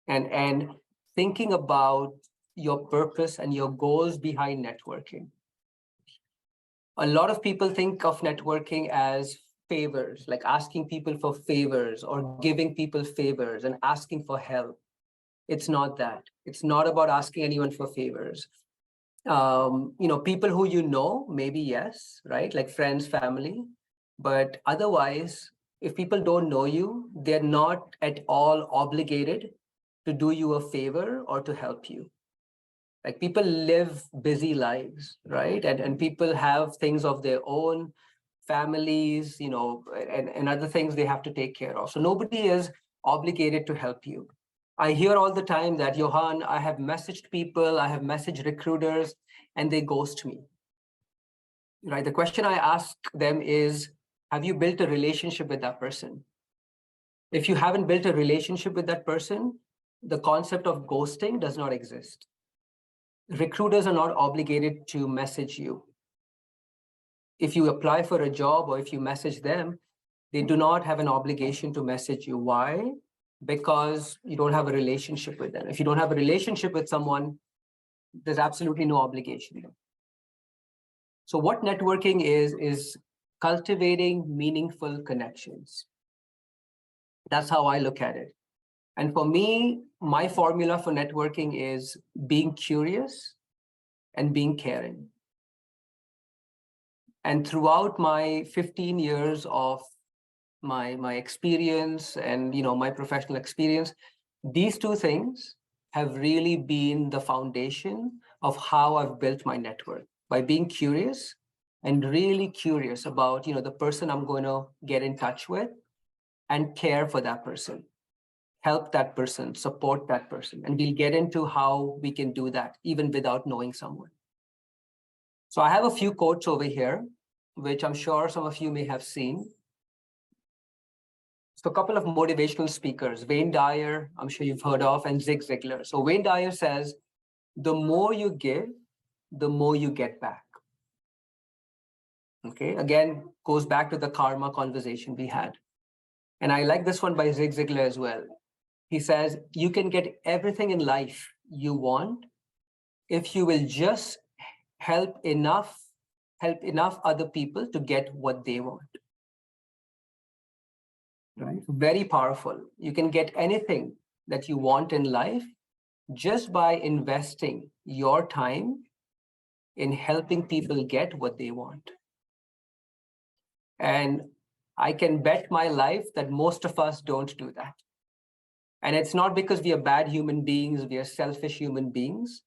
S2: and thinking about your purpose and your goals behind networking. A lot of people think of networking as favors, like asking people for favors or giving people favors and asking for help. It's not that. It's not about asking anyone for favors. People who maybe yes, right? Like friends, family. But otherwise, if people don't know you, they're not at all obligated to do you a favor or to help you. Like people live busy lives, right? And people have things of their own, families, and other things they have to take care of. So nobody is obligated to help you. I hear all the time that, Johan, I have messaged people, I have messaged recruiters, and they ghost me. Right? The question I ask them is, have you built a relationship with that person? If you haven't built a relationship with that person, the concept of ghosting does not exist. Recruiters are not obligated to message you. If you apply for a job or if you message them, they do not have an obligation to message you. Why? Because you don't have a relationship with them. If you don't have a relationship with someone, there's absolutely no obligation. So what networking is cultivating meaningful connections. That's how I look at it. And for me, my formula for networking is being curious and being caring. And throughout my 15 years of my experience and my professional experience, these 2 things have really been the foundation of how I've built my network, by being curious and really curious about the person I'm going to get in touch with, and care for that person, help that person, support that person. And we'll get into how we can do that even without knowing someone. So I have a few quotes over here, which I'm sure some of you may have seen. So a couple of motivational speakers, Wayne Dyer, I'm sure you've heard of, and Zig Ziglar. So Wayne Dyer says, the more you give, the more you get back. Okay, again, goes back to the karma conversation we had. And I like this one by Zig Ziglar as well. He says, you can get everything in life you want if you will just help enough other people to get what they want. Right? Very powerful. You can get anything that you want in life just by investing your time in helping people get what they want. And I can bet my life that most of us don't do that. And it's not because we are bad human beings, we are selfish human beings.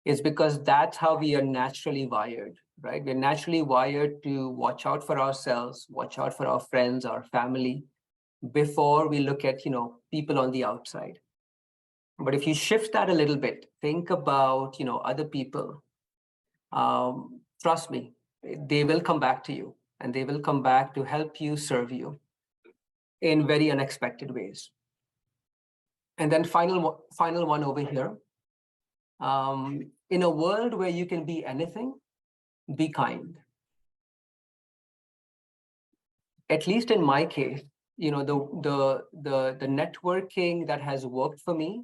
S2: It's because that's how we are naturally wired, right? We're naturally wired to watch out for ourselves, watch out for our friends, our family, before we look at, people on the outside. But if you shift that a little bit, think about, other people, trust me, they will come back to you, and they will come back to help you, serve you in very unexpected ways. And then final one over here. In a world where you can be anything, be kind. At least in my case, the networking that has worked for me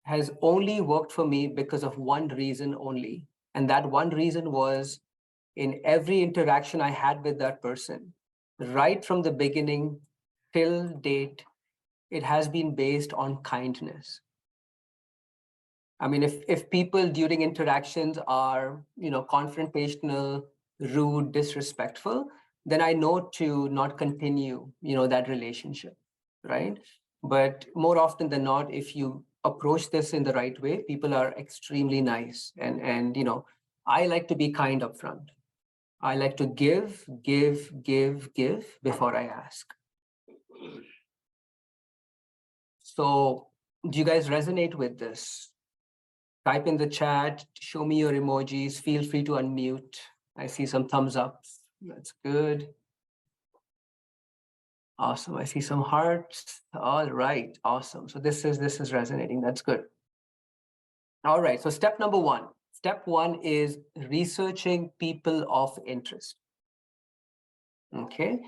S2: has only worked for me because of one reason only. And that one reason was, in every interaction I had with that person, right from the beginning till date, it has been based on kindness. I mean, if people during interactions are, confrontational, rude, disrespectful, then I know to not continue, that relationship, right? But more often than not, if you approach this in the right way, people are extremely nice. And I like to be kind up front. I like to give before I ask. So do you guys resonate with this? Type in the chat, show me your emojis, feel free to unmute. I see some thumbs up. That's good. Awesome. I see some hearts. All right. Awesome. So this is resonating. That's good. All right. So step number one. Step one is researching people of interest. Okay.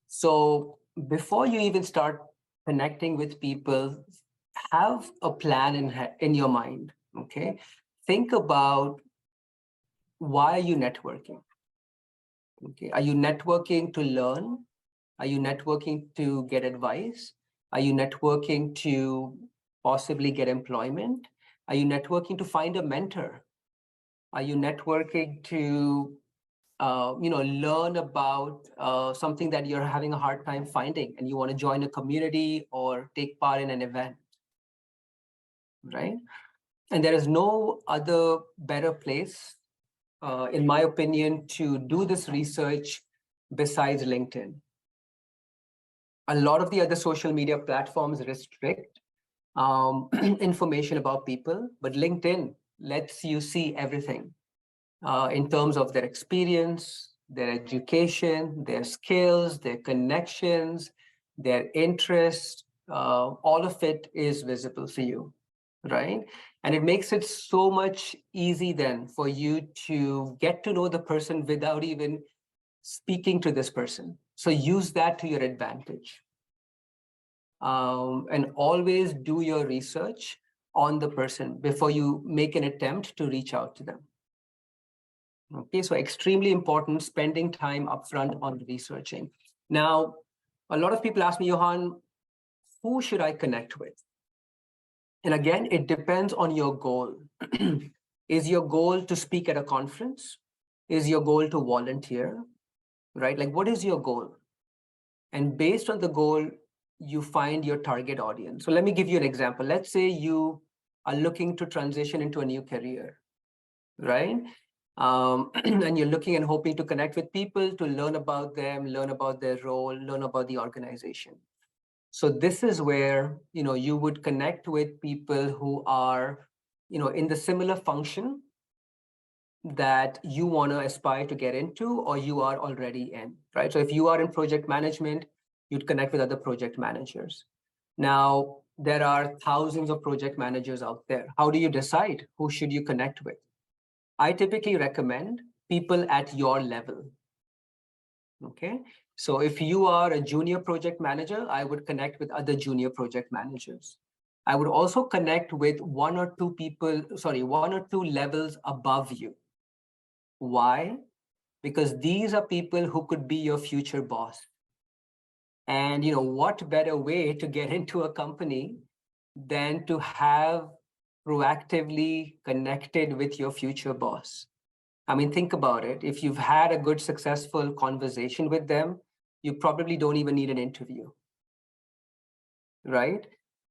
S2: So before you even start connecting with people, have a plan in your mind. Okay. Think about, why are you networking? Okay. Are you networking to learn? Are you networking to get advice? Are you networking to possibly get employment? Are you networking to find a mentor? Are you networking to, learn about something that you're having a hard time finding and you want to join a community or take part in an event, right? And there is no other better place, in my opinion, to do this research besides LinkedIn. A lot of the other social media platforms restrict information about people, but LinkedIn lets you see everything in terms of their experience, their education, their skills, their connections, their interests. All of it is visible for you, right? And it makes it so much easy then for you to get to know the person without even speaking to this person. So use that to your advantage. And always do your research on the person before you make an attempt to reach out to them. Okay, so extremely important, spending time upfront on researching. Now, a lot of people ask me, Johan, who should I connect with? And again, it depends on your goal. Is your goal to speak at a conference? Is your goal to volunteer? Right? Like, what is your goal? And based on the goal, you find your target audience. So let me give you an example. Let's say you are looking to transition into a new career, right? And you're looking and hoping to connect with people, to learn about them, learn about their role, learn about the organization. So this is where, you would connect with people who are, in the similar function that you want to aspire to get into, or you are already in, right? So if you are in project management, you'd connect with other project managers. Now, there are thousands of project managers out there. How do you decide who should you connect with? I typically recommend people at your level. Okay, so if you are a junior project manager, I would connect with other junior project managers. I would also connect with one or two levels above you. Why? Because these are people who could be your future boss. And what better way to get into a company than to have proactively connected with your future boss? I mean, think about it. If you've had a good, successful conversation with them, you probably don't even need an interview, right?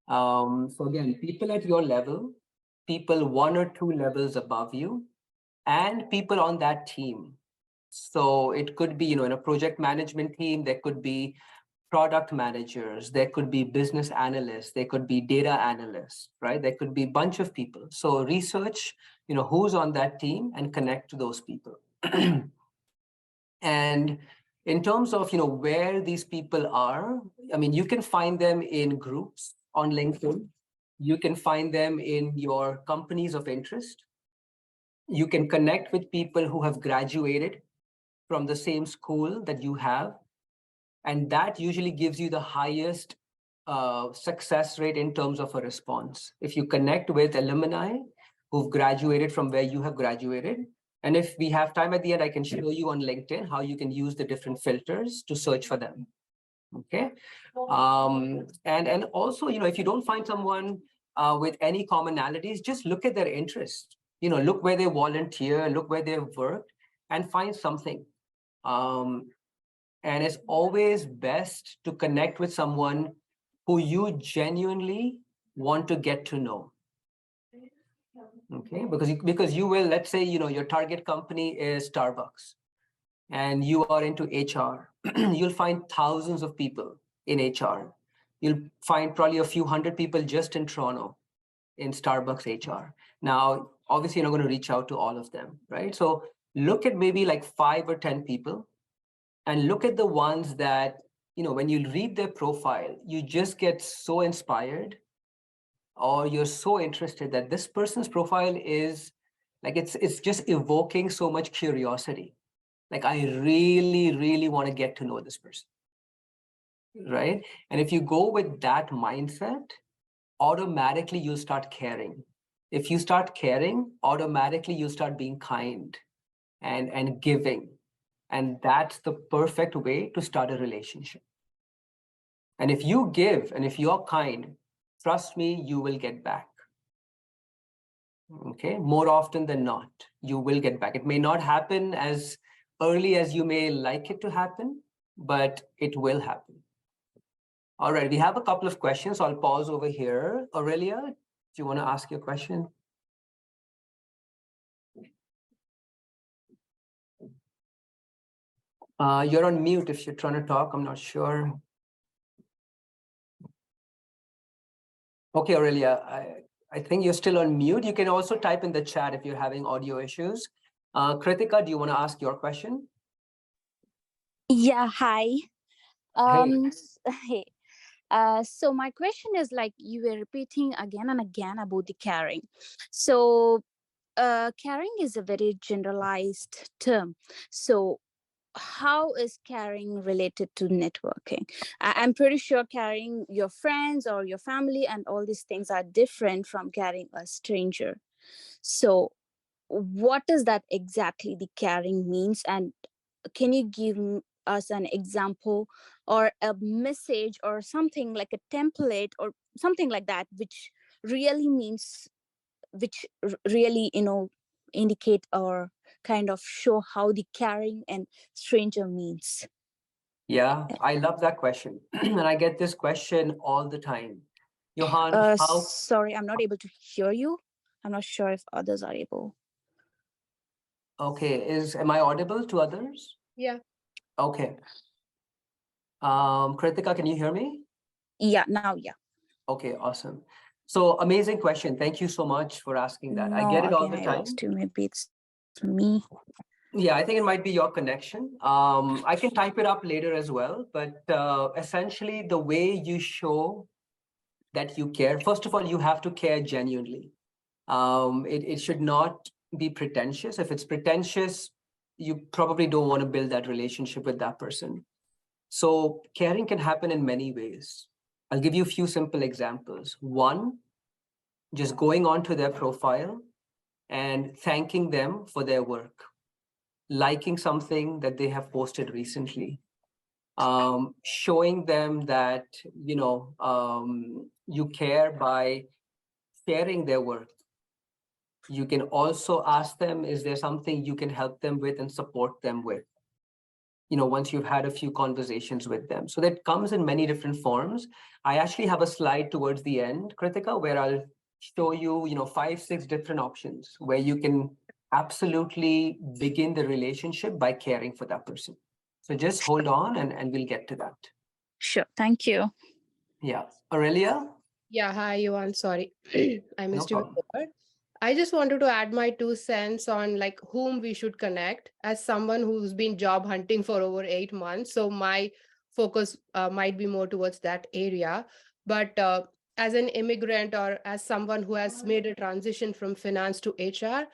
S2: So again, people at your level, people one or two levels above you, and people on that team. So it could be, in a project management team, there could be product managers, there could be business analysts, there could be data analysts, right? There could be a bunch of people. So research, who's on that team and connect to those people. And in terms of, where these people are, I mean, you can find them in groups on LinkedIn. You can find them in your companies of interest. You can connect with people who have graduated from the same school that you have. And that usually gives you the highest success rate in terms of a response. If you connect with alumni who've graduated from where you have graduated, and if we have time at the end, I can show you on LinkedIn how you can use the different filters to search for them. Okay. And also, if you don't find someone with any commonalities, just look at their interests. Look where they volunteer, look where they've worked, and find something. And it's always best to connect with someone who you genuinely want to get to know. Okay, because you will, let's say, your target company is Starbucks and you are into HR. You'll find thousands of people in HR. You'll find probably a few hundred people just in Toronto in Starbucks HR. Now, obviously, you're not going to reach out to all of them, right? So look at maybe like 5 or 10 people and look at the ones that, when you read their profile, you just get so inspired or you're so interested that this person's profile is like, it's just evoking so much curiosity. Like, I really, really want to get to know this person, right? And if you go with that mindset, automatically you'll start caring. If you start caring, automatically you'll start being kind and giving. And that's the perfect way to start a relationship. And if you give and if you're kind, trust me, you will get back. Okay, more often than not, you will get back. It may not happen as early as you may like it to happen, but it will happen. All right, we have a couple of questions. So I'll pause over here. Aurelia, do you want to ask your question? You're on mute if you're trying to talk. I'm not sure. Okay, Aurelia, I think you're still on mute. You can also type in the chat if you're having audio issues. Kritika, do you want to ask your question?
S7: Yeah, hi.
S2: Hey.
S7: Hey. So my question is, like, you were repeating again and again about the caring. So caring is a very generalized term. So how is caring related to networking? I'm pretty sure caring your friends or your family and all these things are different from caring a stranger. So what does that exactly the caring means? And can you give us an example or a message or something like a template or something like that, which really means, which really, indicate or kind of show how the caring and stranger means?
S2: Yeah, I love that question. And I get this question all the time. Johan, how?
S7: Sorry, I'm not able to hear you. I'm not sure if others are able.
S2: Okay, am I audible to others?
S1: Yeah.
S2: Okay. Kritika, can you hear me?
S7: Yeah, now, yeah.
S2: Okay, awesome. So amazing question. Thank you so much for asking that. I
S7: No,
S2: get it all
S7: again,
S2: the
S7: I
S2: time.
S7: lost you. Maybe it's me.
S2: Yeah, I think it might be your connection. I can type it up later as well, but essentially the way you show that you care, first of all, you have to care genuinely. It should not be pretentious. If it's pretentious, you probably don't want to build that relationship with that person. So caring can happen in many ways. I'll give you a few simple examples. One, just going onto their profile and thanking them for their work, liking something that they have posted recently, showing them that you care by sharing their work. You can also ask them, is there something you can help them with and support them with? Once you've had a few conversations with them. So that comes in many different forms. I actually have a slide towards the end, Kritika, where I'll show you, 5, 6 different options where you can absolutely begin the relationship by caring for that person. So just hold on and we'll get to that.
S7: Sure. Thank you.
S2: Yeah. Aurelia?
S8: Yeah, hi, Yuan. Sorry, I
S2: No
S8: missed you
S2: problem.
S8: before. I just wanted to add my 2 cents on like whom we should connect as someone who's been job hunting for over 8 months. So my focus might be more towards that area. But as an immigrant or as someone who has made a transition from finance to HR,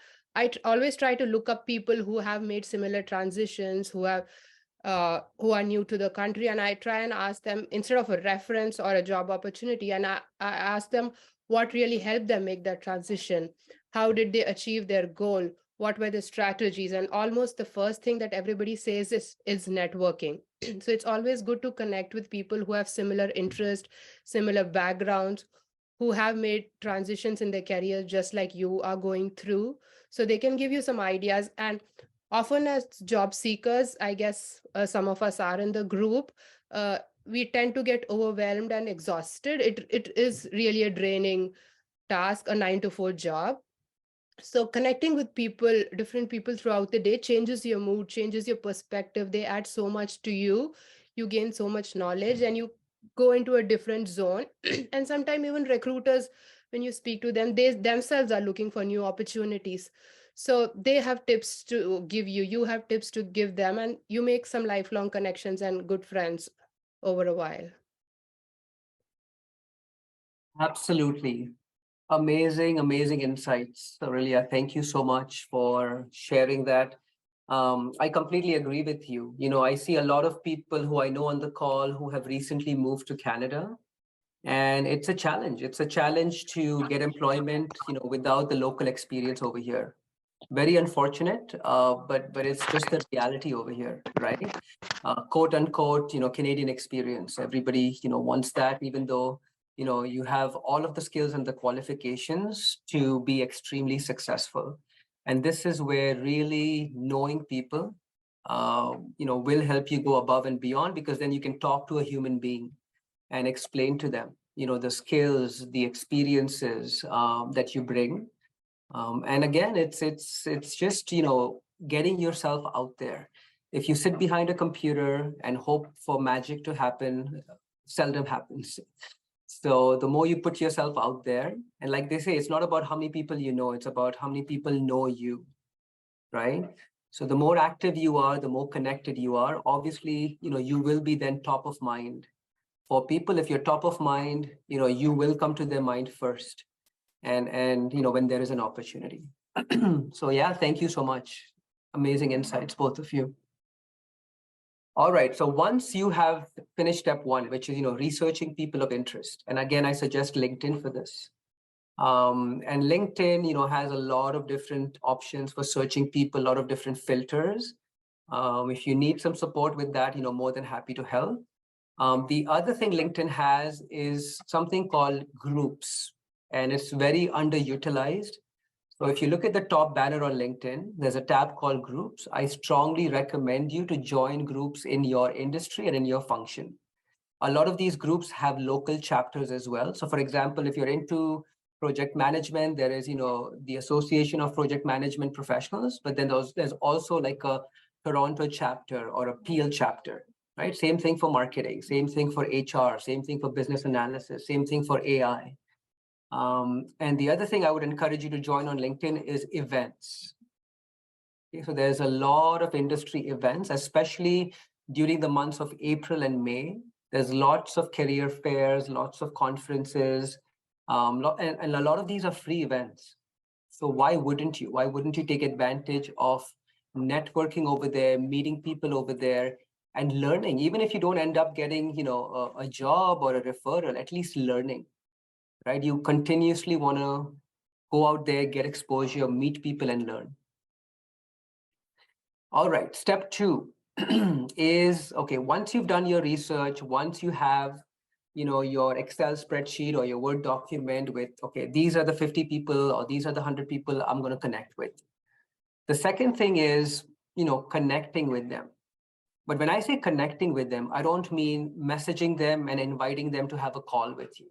S8: always try to look up people who have made similar transitions, who are new to the country, and I try and ask them instead of a reference or a job opportunity, and I ask them what really helped them make that transition. How did they achieve their goal? What were the strategies? And almost the first thing that everybody says is networking. So it's always good to connect with people who have similar interest, similar backgrounds, who have made transitions in their career just like you are going through. So they can give you some ideas. And often as job seekers, I guess some of us are in the group, we tend to get overwhelmed and exhausted. It is really a draining task, a 9 to 4 job. So connecting with people, different people throughout the day, changes your mood, changes your perspective. They add so much to you. You gain so much knowledge and you go into a different zone. And sometimes even recruiters, when you speak to them, they themselves are looking for new opportunities. So they have tips to give you, you have tips to give them, and you make some lifelong connections and good friends over a while.
S2: Absolutely. Amazing, amazing insights, Aurelia. Thank you so much for sharing that. I completely agree with you. I see a lot of people who I know on the call who have recently moved to Canada, and it's a challenge. It's a challenge to get employment, without the local experience over here. Very unfortunate, but it's just the reality over here, right? Quote unquote, Canadian experience. Everybody, wants that, even though you have all of the skills and the qualifications to be extremely successful. And this is where really knowing people, will help you go above and beyond, because then you can talk to a human being and explain to them, the skills, the experiences that you bring. And again, it's just getting yourself out there. If you sit behind a computer and hope for magic to happen, seldom happens. So the more you put yourself out there, and like they say, it's not about how many people you know, it's about how many people know you, right? So the more active you are, the more connected you are, obviously, you will be then top of mind. For people, if you're top of mind, you will come to their mind first. And when there is an opportunity. So yeah, thank you so much. Amazing insights, both of you. All right, so once you have finished step 1, which is researching people of interest, and again I suggest LinkedIn for this. And LinkedIn has a lot of different options for searching people, a lot of different filters. If you need some support with that, more than happy to help. The other thing LinkedIn has is something called groups, and it's very underutilized. So if you look at the top banner on LinkedIn, there's a tab called groups. I strongly recommend you to join groups in your industry and in your function. A lot of these groups have local chapters as well. So for example, if you're into project management, there is, the Association of Project Management Professionals, but then there's also like a Toronto chapter or a Peel chapter, right? Same thing for marketing, same thing for HR, same thing for business analysis, same thing for AI. And the other thing I would encourage you to join on LinkedIn is events. Okay, so there's a lot of industry events, especially during the months of April and May. There's lots of career fairs, lots of conferences, and a lot of these are free events. So why wouldn't you? Why wouldn't you take advantage of networking over there, meeting people over there, and learning? Even if you don't end up getting, a job or a referral, at least learning, right? You continuously want to go out there, get exposure, meet people, and learn. All right, step 2 is, okay, once you've done your research, once you have, your Excel spreadsheet or your Word document with, okay, these are the 50 people or these are the 100 people I'm going to connect with. The second thing is, connecting with them. But when I say connecting with them, I don't mean messaging them and inviting them to have a call with you.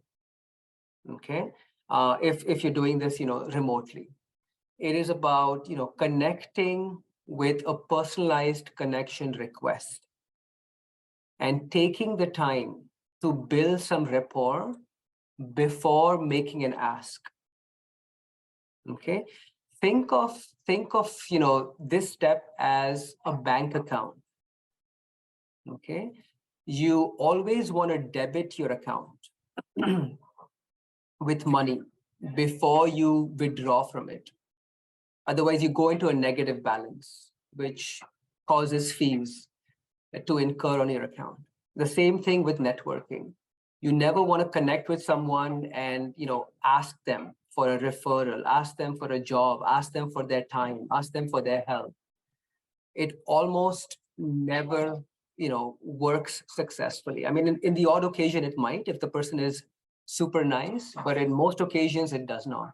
S2: Okay, if you're doing this, remotely, it is about, connecting with a personalized connection request and taking the time to build some rapport before making an ask. Okay, think of this step as a bank account. Okay, you always want to debit your account with money before you withdraw from it. Otherwise, you go into a negative balance, which causes fees to incur on your account. The same thing with networking. You never want to connect with someone and, ask them for a referral, ask them for a job, ask them for their time, ask them for their help. It almost never, works successfully. I mean, in the odd occasion, it might if the person is super nice, but in most occasions, it does not.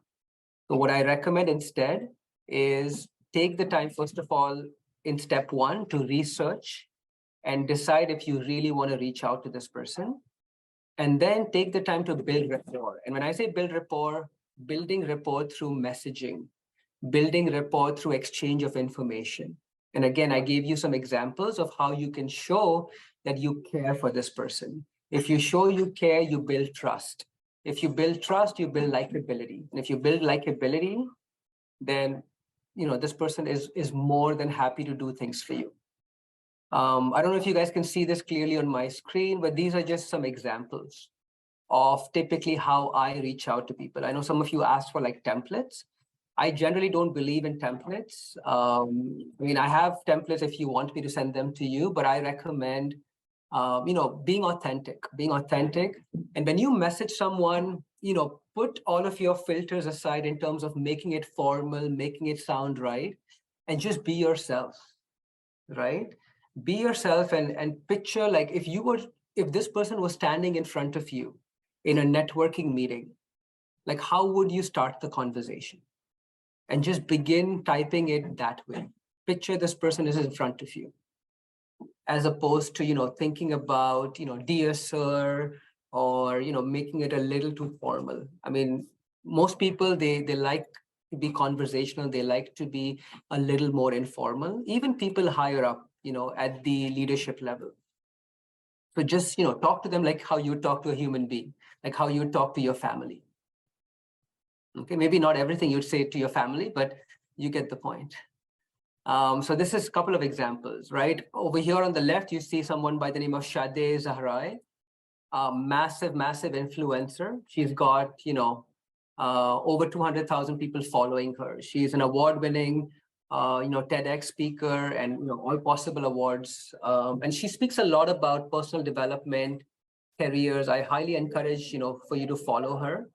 S2: So what I recommend instead is take the time, first of all, in step 1 to research and decide if you really want to reach out to this person. And then take the time to build rapport. And when I say build rapport, building rapport through messaging, building rapport through exchange of information. And again, I gave you some examples of how you can show that you care for this person. If you show you care, you build trust. If you build trust, you build likability. And if you build likability, then this person is more than happy to do things for you. I don't know if you guys can see this clearly on my screen, but these are just some examples of typically how I reach out to people. I know some of you asked for like templates. I generally don't believe in templates. I mean, I have templates if you want me to send them to you, but I recommend, being authentic. And when you message someone, put all of your filters aside in terms of making it formal, making it sound right, and just be yourself, right? Be yourself and picture like if this person was standing in front of you in a networking meeting, like how would you start the conversation? And just begin typing it that way. Picture this person is in front of you, as opposed to, thinking about, dear sir, or, making it a little too formal. I mean, most people, they like to be conversational. They like to be a little more informal, even people higher up, at the leadership level. So just, talk to them like how you talk to a human being, like how you talk to your family. Okay, maybe not everything you'd say to your family, but you get the point. So this is a couple of examples, right? Over here on the left, you see someone by the name of Shadeh Zahrai, a massive influencer. She's got, over 200,000 people following her. She's an award-winning, TEDx speaker and, all possible awards. And she speaks a lot about personal development, careers. I highly encourage, for you to follow her.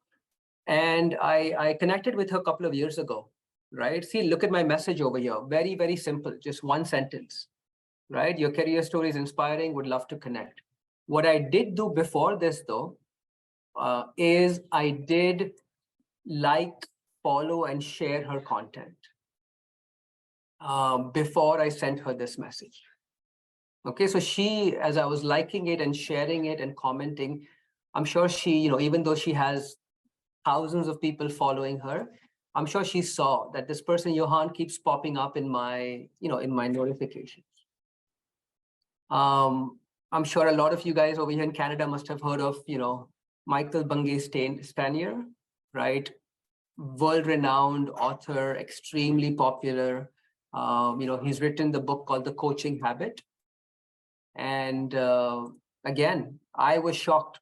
S2: And I connected with her a couple of years ago, right? See, look at my message over here. Very, very simple, just one sentence, right? Your career story is inspiring, would love to connect. What I did do before this though, is I did like, follow, and share her content before I sent her this message. Okay, so she, as I was liking it and sharing it and commenting, I'm sure she, even though she has thousands of people following her, I'm sure she saw that this person, Johan, keeps popping up in my, in my notifications. I'm sure a lot of you guys over here in Canada must have heard of, Michael Spanier, right? World-renowned author, extremely popular. He's written the book called The Coaching Habit. And again, I was shocked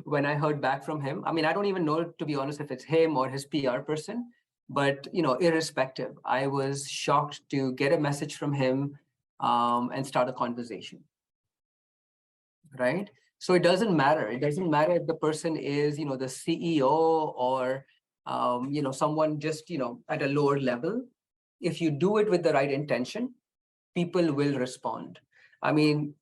S2: when I heard back from him. I mean, I don't even know, to be honest, if it's him or his PR person, but irrespective, I was shocked to get a message from him and start a conversation, right? So it doesn't matter. It doesn't matter if the person is, the CEO or, someone just, at a lower level. If you do it with the right intention, people will respond. I mean,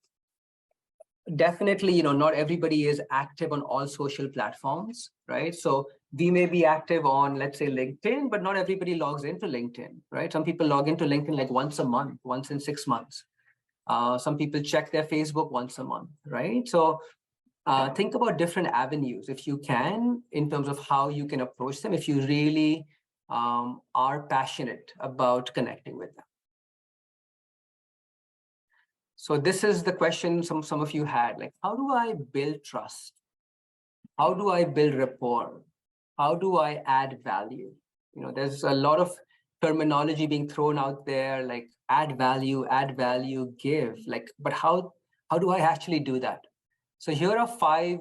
S2: definitely, not everybody is active on all social platforms, right? So we may be active on, let's say, LinkedIn, but not everybody logs into LinkedIn, right? Some people log into LinkedIn like once a month, once in 6 months. Some people check their Facebook once a month, right? So think about different avenues, if you can, in terms of how you can approach them, if you really are passionate about connecting with them. So this is the question some of you had, like, how do I build trust? How do I build rapport? How do I add value? There's a lot of terminology being thrown out there, like add value, give, like, but how do I actually do that? So here are 5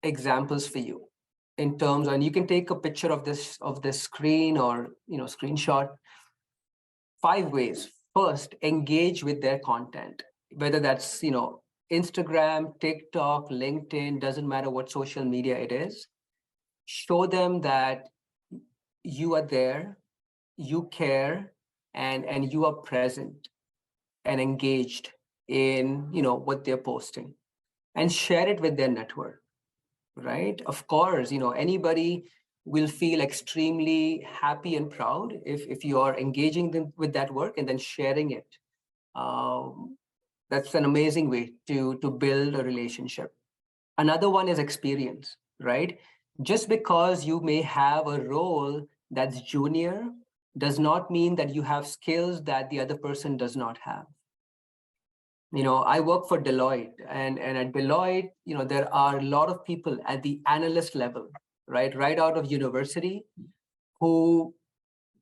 S2: examples for you in terms, and you can take a picture of this screen or screenshot. 5 ways. First, engage with their content, whether that's Instagram, TikTok, LinkedIn, doesn't matter what social media it is. Show them that you are there, you care, and you are present and engaged in what they're posting, and share it with their network, right? Of course, anybody will feel extremely happy and proud if you are engaging them with that work and then sharing it. That's an amazing way to build a relationship. Another one is experience, right? Just because you may have a role that's junior does not mean that you have skills that the other person does not have. I work for Deloitte, and at Deloitte, there are a lot of people at the analyst level, right out of university, who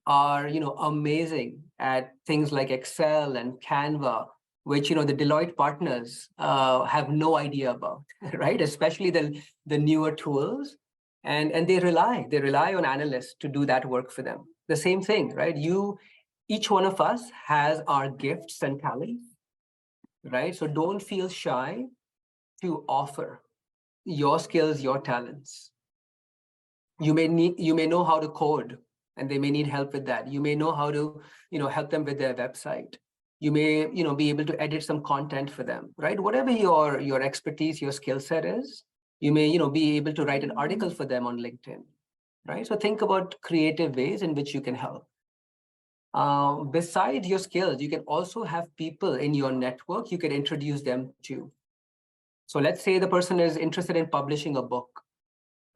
S2: are, amazing at things like Excel and Canva, which, the Deloitte partners have no idea about, right? Especially the newer tools. And they rely on analysts to do that work for them. The same thing, right? Each one of us has our gifts and talents, right? So don't feel shy to offer your skills, your talents. You may know how to code, and they may need help with that. You may know how to, help them with their website. You may, be able to edit some content for them, right? Whatever your expertise, your skill set is, you may, be able to write an article for them on LinkedIn, right? So think about creative ways in which you can help. Besides your skills, you can also have people in your network you can introduce them to. So let's say the person is interested in publishing a book,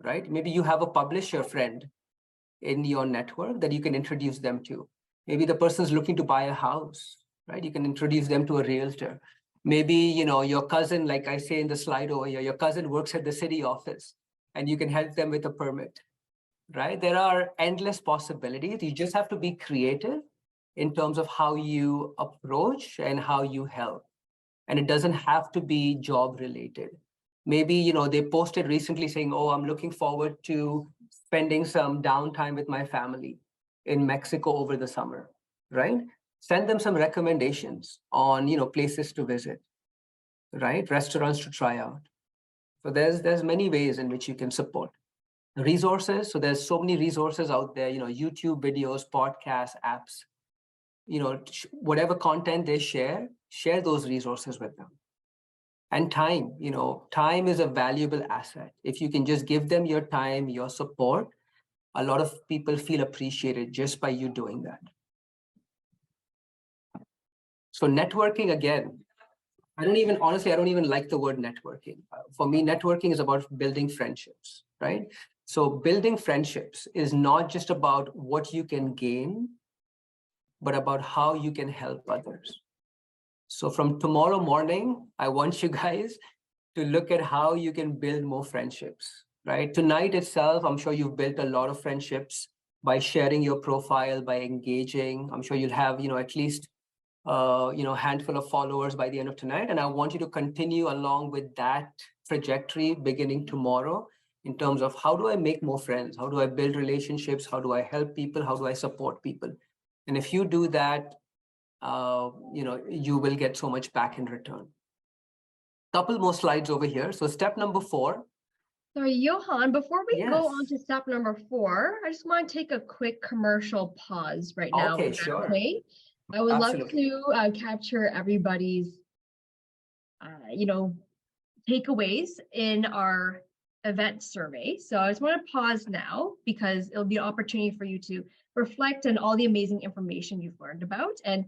S2: right? Maybe you have a publisher friend in your network that you can introduce them to. Maybe the person's looking to buy a house, right? You can introduce them to a realtor. Maybe, your cousin, like I say in the slide over here, your cousin works at the city office and you can help them with a permit, right? There are endless possibilities. You just have to be creative in terms of how you approach and how you help. And it doesn't have to be job related. Maybe, they posted recently saying, oh, I'm looking forward to spending some downtime with my family in Mexico over the summer, right? Send them some recommendations on, places to visit, right? Restaurants to try out. So there's many ways in which you can support. Resources, so there's so many resources out there, YouTube videos, podcasts, apps, whatever content they share those resources with them. And time, time is a valuable asset. If you can just give them your time, your support, a lot of people feel appreciated just by you doing that. So networking, again, I don't even like the word networking. For me, networking is about building friendships, right? So building friendships is not just about what you can gain, but about how you can help others. So from tomorrow morning, I want you guys to look at how you can build more friendships, right? Tonight itself, I'm sure you've built a lot of friendships by sharing your profile, by engaging. I'm sure you'll have, at least, handful of followers by the end of tonight. And I want you to continue along with that trajectory beginning tomorrow in terms of how do I make more friends? How do I build relationships? How do I help people? How do I support people? And if you do that, you will get so much back in return. Couple more slides over here. So step number 4.
S1: Sorry, Johan, before we go on
S2: Yes.
S1: to step number 4, I just want to take a quick commercial pause right now.
S2: Okay,
S1: Is that
S2: sure.
S1: okay? I would
S2: Absolutely.
S1: love to capture everybody's, takeaways in our event survey. So I just want to pause now because it'll be an opportunity for you to reflect on all the amazing information you've learned about and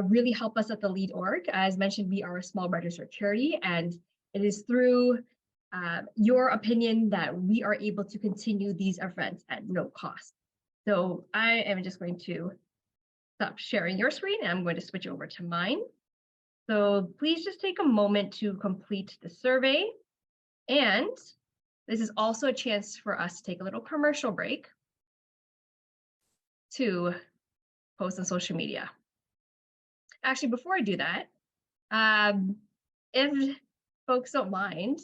S1: really help us at the LEAD org. As mentioned, we are a small registered charity, and it is through your opinion that we are able to continue these events at no cost. So I am just going to stop sharing your screen and I'm going to switch over to mine. So please just take a moment to complete the survey. And this is also a chance for us to take a little commercial break to post on social media. Actually, before I do that, if folks don't mind,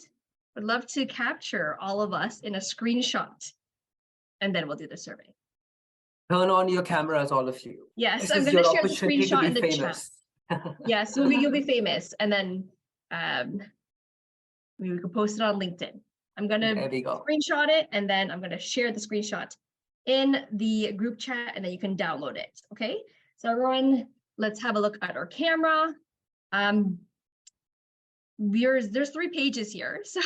S1: I'd love to capture all of us in a screenshot, and then we'll do the survey.
S2: Turn on your cameras, all of you.
S1: Yes,
S2: This
S1: I'm
S2: is
S1: going to
S2: your
S1: share the
S2: opportunity to
S1: screenshot
S2: be
S1: in the chat.
S2: famous.
S1: Yes, you'll be famous, and then maybe we can post it on LinkedIn. I'm going to
S2: There we go.
S1: screenshot it, and then I'm going to share the screenshot in the group chat, and then you can download it. Okay, so everyone, let's have a look at our camera. There's 3 pages here, so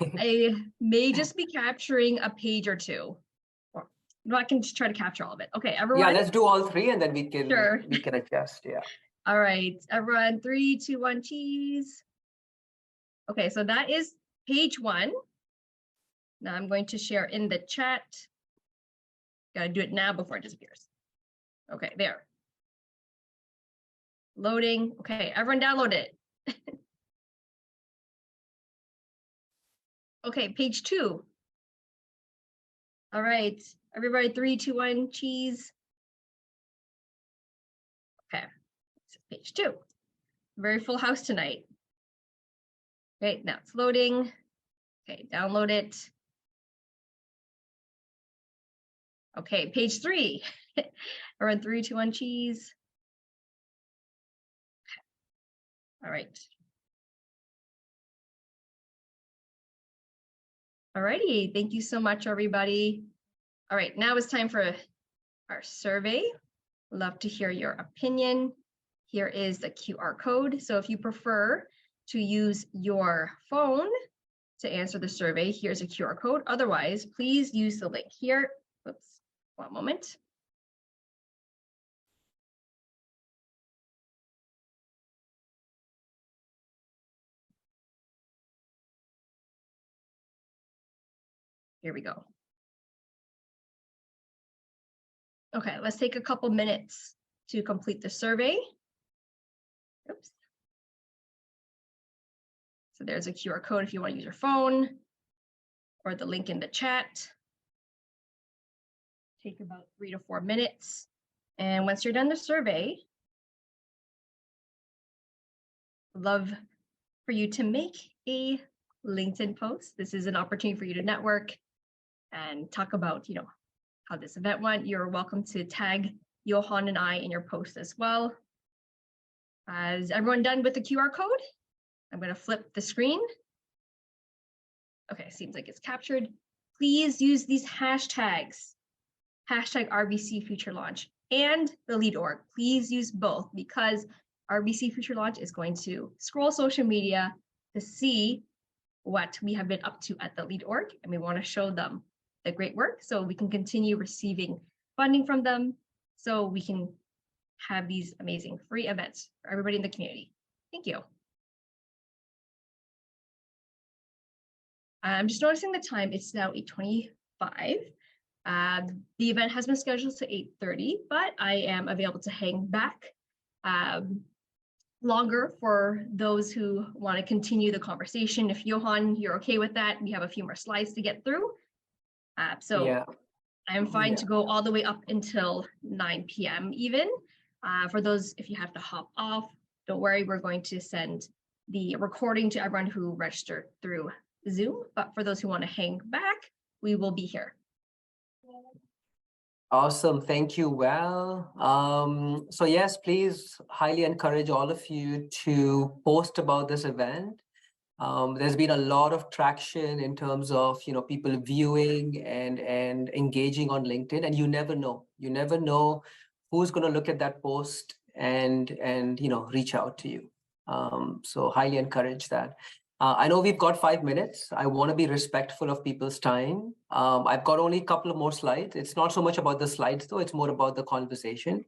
S1: I may just be capturing a page or 2. Or no, I can just try to capture all of it. Okay, everyone.
S2: Yeah, let's do all 3 and then we can adjust. Yeah.
S1: All right, everyone, 3, 2, 1, cheese. Okay, so that is page 1. Now I'm going to share in the chat. Gotta do it now before it disappears. Okay, there. Loading. Okay, everyone download it. Okay, page 2. All right, everybody, 3, 2, 1, cheese. Okay, this is page 2. Very full house tonight. Okay, now it's loading. Okay, download it. Okay, page 3. Everyone, 3, 2, 1, cheese. All right. All righty, thank you so much, everybody. All right, now it's time for our survey. Love to hear your opinion. Here is the QR code. So if you prefer to use your phone to answer the survey, here's a QR code. Otherwise, please use the link here. Oops, one moment. Here we go. Okay, let's take a couple minutes to complete the survey. Oops. So there's a QR code if you want to use your phone, or the link in the chat. Take about 3 to 4 minutes. And once you're done the survey, I'd love for you to make a LinkedIn post. This is an opportunity for you to network and talk about, how this event went. You're welcome to tag Johan and I in your post as well. Is everyone done with the QR code? I'm going to flip the screen. Okay, seems like it's captured. Please use these hashtags, hashtag RBC Future Launch and the LEAD org. Please use both because RBC Future Launch is going to scroll social media to see what we have been up to at the LEAD org, and we want to show them the great work so we can continue receiving funding from them so we can have these amazing free events for everybody in the community. Thank you. I'm just noticing the time. It's now 8:25. The event has been scheduled to 8:30, but I am available to hang back longer for those who want to continue the conversation. If Johan, you're okay with that, we have a few more slides to get through. So
S2: yeah.
S1: I'm fine
S2: Yeah.
S1: to go all the way up until 9 p.m. even. For those, if you have to hop off, don't worry, we're going to send the recording to everyone who registered through Zoom. But for those who want to hang back, we will be here.
S2: Awesome. Thank you. Well, so yes, please highly encourage all of you to post about this event. There's been a lot of traction in terms of, people viewing and engaging on LinkedIn, and you never know who's going to look at that post and reach out to you. So highly encourage that. I know we've got 5 minutes. I want to be respectful of people's time. I've got only a couple of more slides. It's not so much about the slides, though. It's more about the conversation.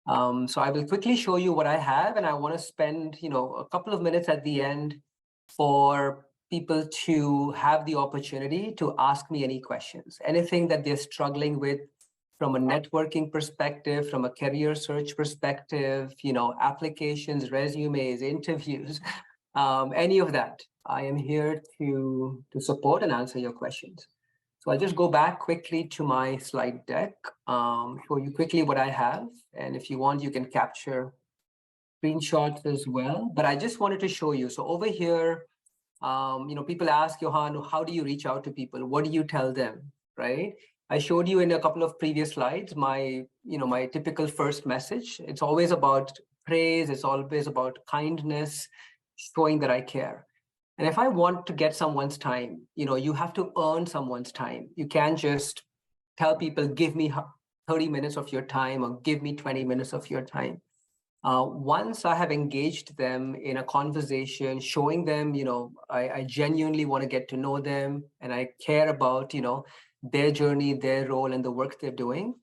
S2: So I will quickly show you what I have, and I want to spend, a couple of minutes at the end for people to have the opportunity to ask me any questions, anything that they're struggling with from a networking perspective, from a career search perspective, applications, resumes, interviews, any of that. I am here to support and answer your questions. So I'll just go back quickly to my slide deck, show you quickly what I have. And if you want, you can capture screenshots as well. But I just wanted to show you. So over here, people ask, Johan, how do you reach out to people? What do you tell them, right? I showed you in a couple of previous slides, my typical first message. It's always about praise. It's always about kindness, showing that I care. And if I want to get someone's time, you have to earn someone's time. You can't just tell people, give me 30 minutes of your time or give me 20 minutes of your time. Once I have engaged them in a conversation, showing them, I genuinely want to get to know them and I care about, their journey, their role and the work they're doing.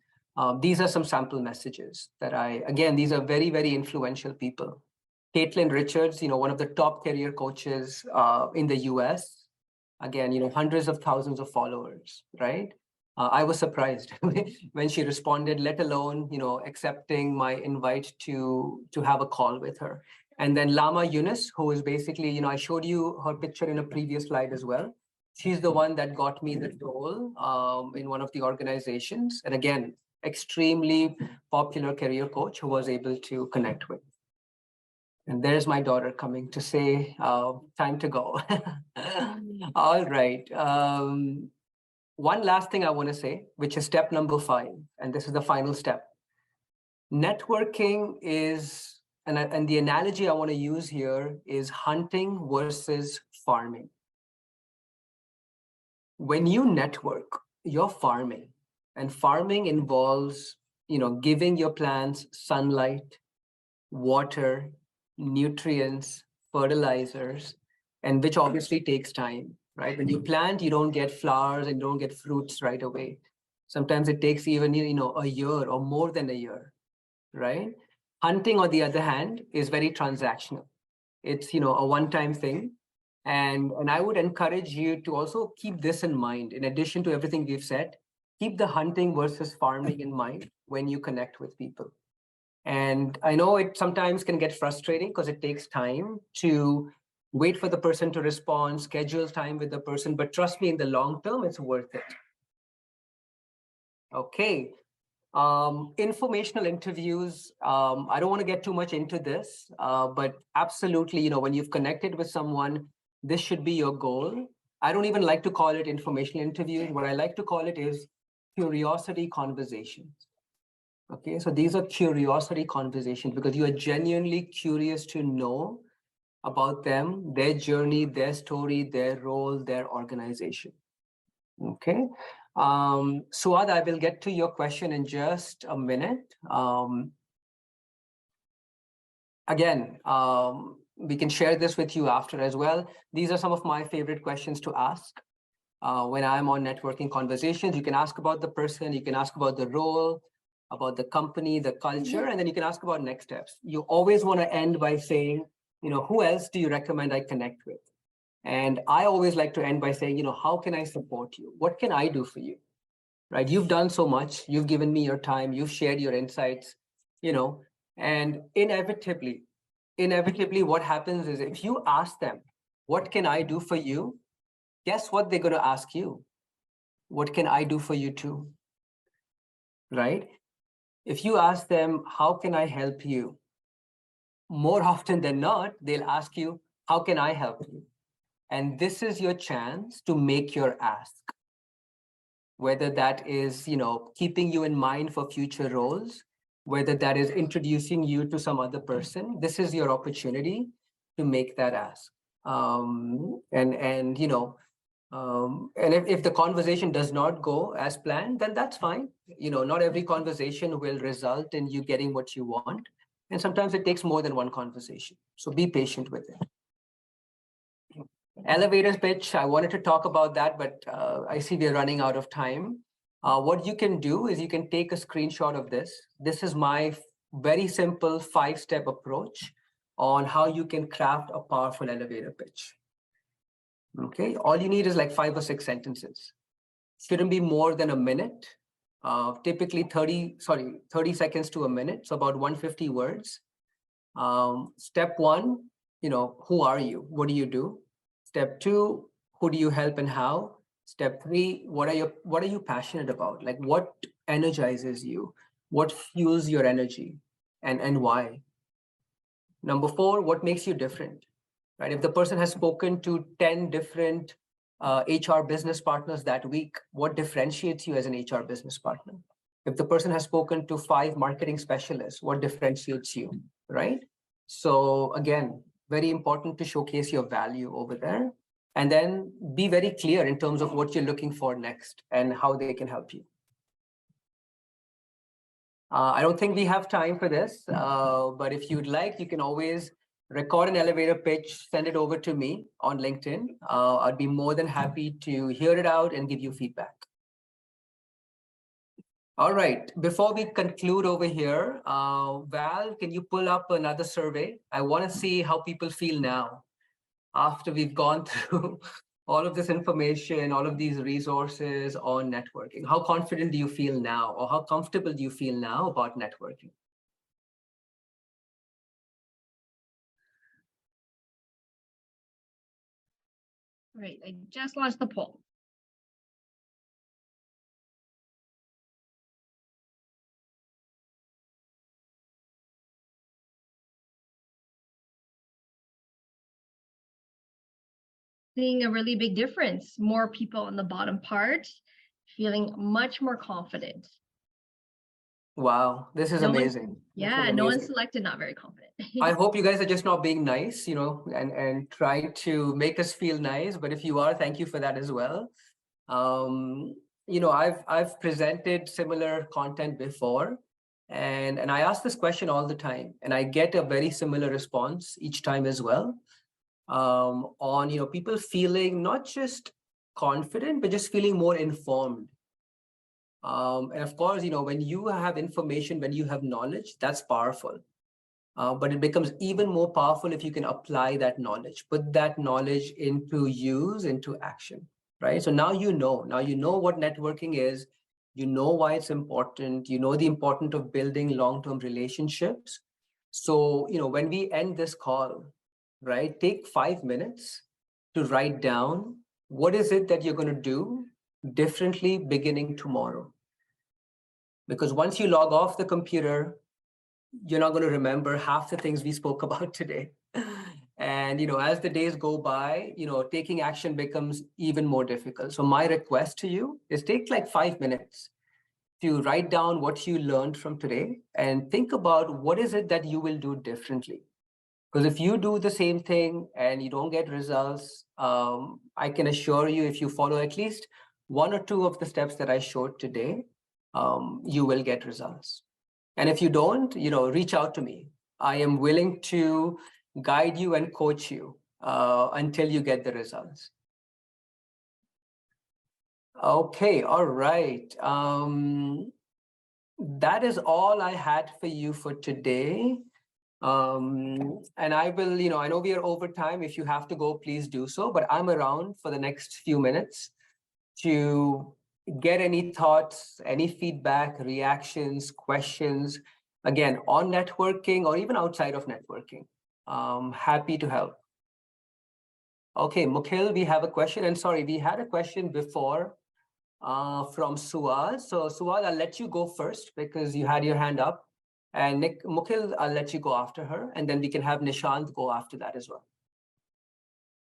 S2: These are some sample messages that these are very, very influential people. Caitlin Richards, one of the top career coaches in the US. Again, hundreds of thousands of followers, right? I was surprised when she responded, let alone, accepting my invite to have a call with her. And then Lama Yunus, who is basically, I showed you her picture in a previous slide as well. She's the one that got me the role in one of the organizations. And again, extremely popular career coach who was able to connect with. And there's my daughter coming to say, time to go. All right. One last thing I want to say, which is step number 5, and this is the final step. Networking is, and the analogy I want to use here is hunting versus farming. When you network, you're farming, and farming involves, giving your plants sunlight, water, nutrients, fertilizers, and which obviously takes time, right? When you plant, you don't get flowers and don't get fruits right away. Sometimes it takes even, a year or more than a year, right? Hunting, on the other hand, is very transactional. It's, a one-time thing. And I would encourage you to also keep this in mind. In addition to everything we've said, keep the hunting versus farming in mind when you connect with people. And I know it sometimes can get frustrating because it takes time to wait for the person to respond, schedule time with the person, but trust me, in the long term, it's worth it. Okay. Informational interviews. I don't want to get too much into this, but absolutely, when you've connected with someone, this should be your goal. I don't even like to call it informational interviews. What I like to call it is curiosity conversations. Okay, so these are curiosity conversations because you are genuinely curious to know about them, their journey, their story, their role, their organization. Okay, Suad, I will get to your question in just a minute. Again, we can share this with you after as well. These are some of my favorite questions to ask when I'm on networking conversations. You can ask about the person, you can ask about the role, about the company, the culture, and then you can ask about next steps. You always want to end by saying, who else do you recommend I connect with? And I always like to end by saying, how can I support you? What can I do for you? Right? You've done so much. You've given me your time. You've shared your insights, and inevitably, what happens is if you ask them, what can I do for you? Guess what they're going to ask you? What can I do for you too? right? If you ask them, how can I help you? More often than not, they'll ask you, how can I help you? And this is your chance to make your ask. Whether that is, keeping you in mind for future roles, whether that is introducing you to some other person, this is your opportunity to make that ask. And if the conversation does not go as planned, then that's fine. Not every conversation will result in you getting what you want. And sometimes it takes more than one conversation. So be patient with it. Elevator pitch, I wanted to talk about that, but I see we're running out of time. What you can do is you can take a screenshot of this. This is my very simple 5-step approach on how you can craft a powerful elevator pitch. Okay, all you need is like 5 or 6 sentences. Shouldn't be more than a minute. Typically 30 seconds to a minute, so about 150 words. Step 1, who are you? What do you do? Step 2, who do you help and how? Step 3, what are you passionate about? Like, what energizes you? What fuels your energy, and why? Number 4, what makes you different? Right? If the person has spoken to 10 different HR business partners that week, what differentiates you as an HR business partner? If the person has spoken to 5 marketing specialists, what differentiates you, right? So again, very important to showcase your value over there, and then be very clear in terms of what you're looking for next and how they can help you. I don't think we have time for this, but if you'd like, you can always record an elevator pitch, send it over to me on LinkedIn. I'd be more than happy to hear it out and give you feedback. All right, before we conclude over here, Val, can you pull up another survey? I want to see how people feel now after we've gone through all of this information, all of these resources on networking. How confident do you feel now, or how comfortable do you feel now about networking?
S1: Right, I just launched the poll. Seeing a really big difference. More people on the bottom part feeling much more confident.
S2: Wow, this is amazing.
S1: Yeah, no one selected not very confident.
S2: I hope you guys are just not being nice, and trying to make us feel nice. But if you are, thank you for that as well. I've presented similar content before, and I ask this question all the time, and I get a very similar response each time as well. On people feeling not just confident, but just feeling more informed. And of course, when you have information, when you have knowledge, that's powerful. But it becomes even more powerful if you can apply that knowledge, put that knowledge into use, into action, right? So now you know what networking is, you know why it's important, you know the importance of building long-term relationships. So, when we end this call, right, take 5 minutes to write down what is it that you're going to do differently beginning tomorrow. Because once you log off the computer, you're not going to remember half the things we spoke about today. And, as the days go by, taking action becomes even more difficult. So my request to you is take like 5 minutes to write down what you learned from today and think about what is it that you will do differently. Because if you do the same thing and you don't get results, I can assure you, if you follow at least 1 or 2 of the steps that I showed today, you will get results. And if you don't, reach out to me. I am willing to guide you and coach you until you get the results. Okay, all right. That is all I had for you for today. And I will, I know we are over time. If you have to go, please do so. But I'm around for the next few minutes to get any thoughts, any feedback, reactions, questions, again, on networking or even outside of networking. Happy to help. Okay, Mukhil, we have a question. And sorry, we had a question before from Suad. So Suad, I'll let you go first because you had your hand up. And Mukhil, I'll let you go after her. And then we can have Nishant go after that as well.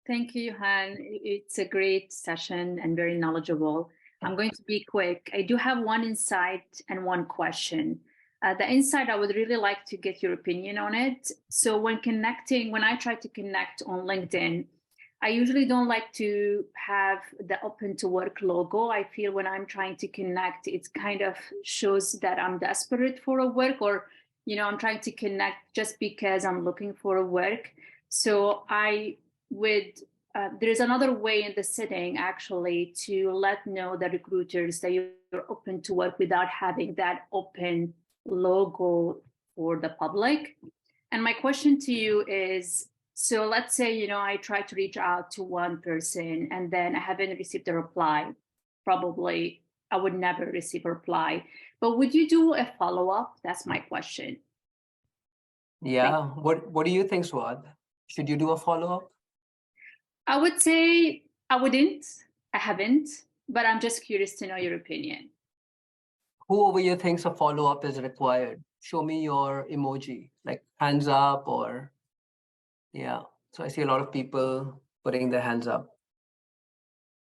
S9: Thank you, Johan. It's a great session and very knowledgeable. I'm going to be quick. I do have one insight and one question. The insight, I would really like to get your opinion on it. So when I try to connect on LinkedIn, I usually don't like to have the open to work logo. I feel when I'm trying to connect, it kind of shows that I'm desperate for a work, or, I'm trying to connect just because I'm looking for a work. So there's another way in the setting actually to let know the recruiters that you're open to work without having that open logo for the public. And my question to you is, so let's say, I try to reach out to one person and then I haven't received a reply. Probably I would never receive a reply, but would you do a follow-up? That's my question.
S2: Yeah. What do you think, Suad? Should you do a follow-up?
S9: I would say I wouldn't. I haven't, but I'm just curious to know your opinion.
S2: Who over here thinks a follow-up is required? Show me your emoji, like hands up or, yeah. So I see a lot of people putting their hands up.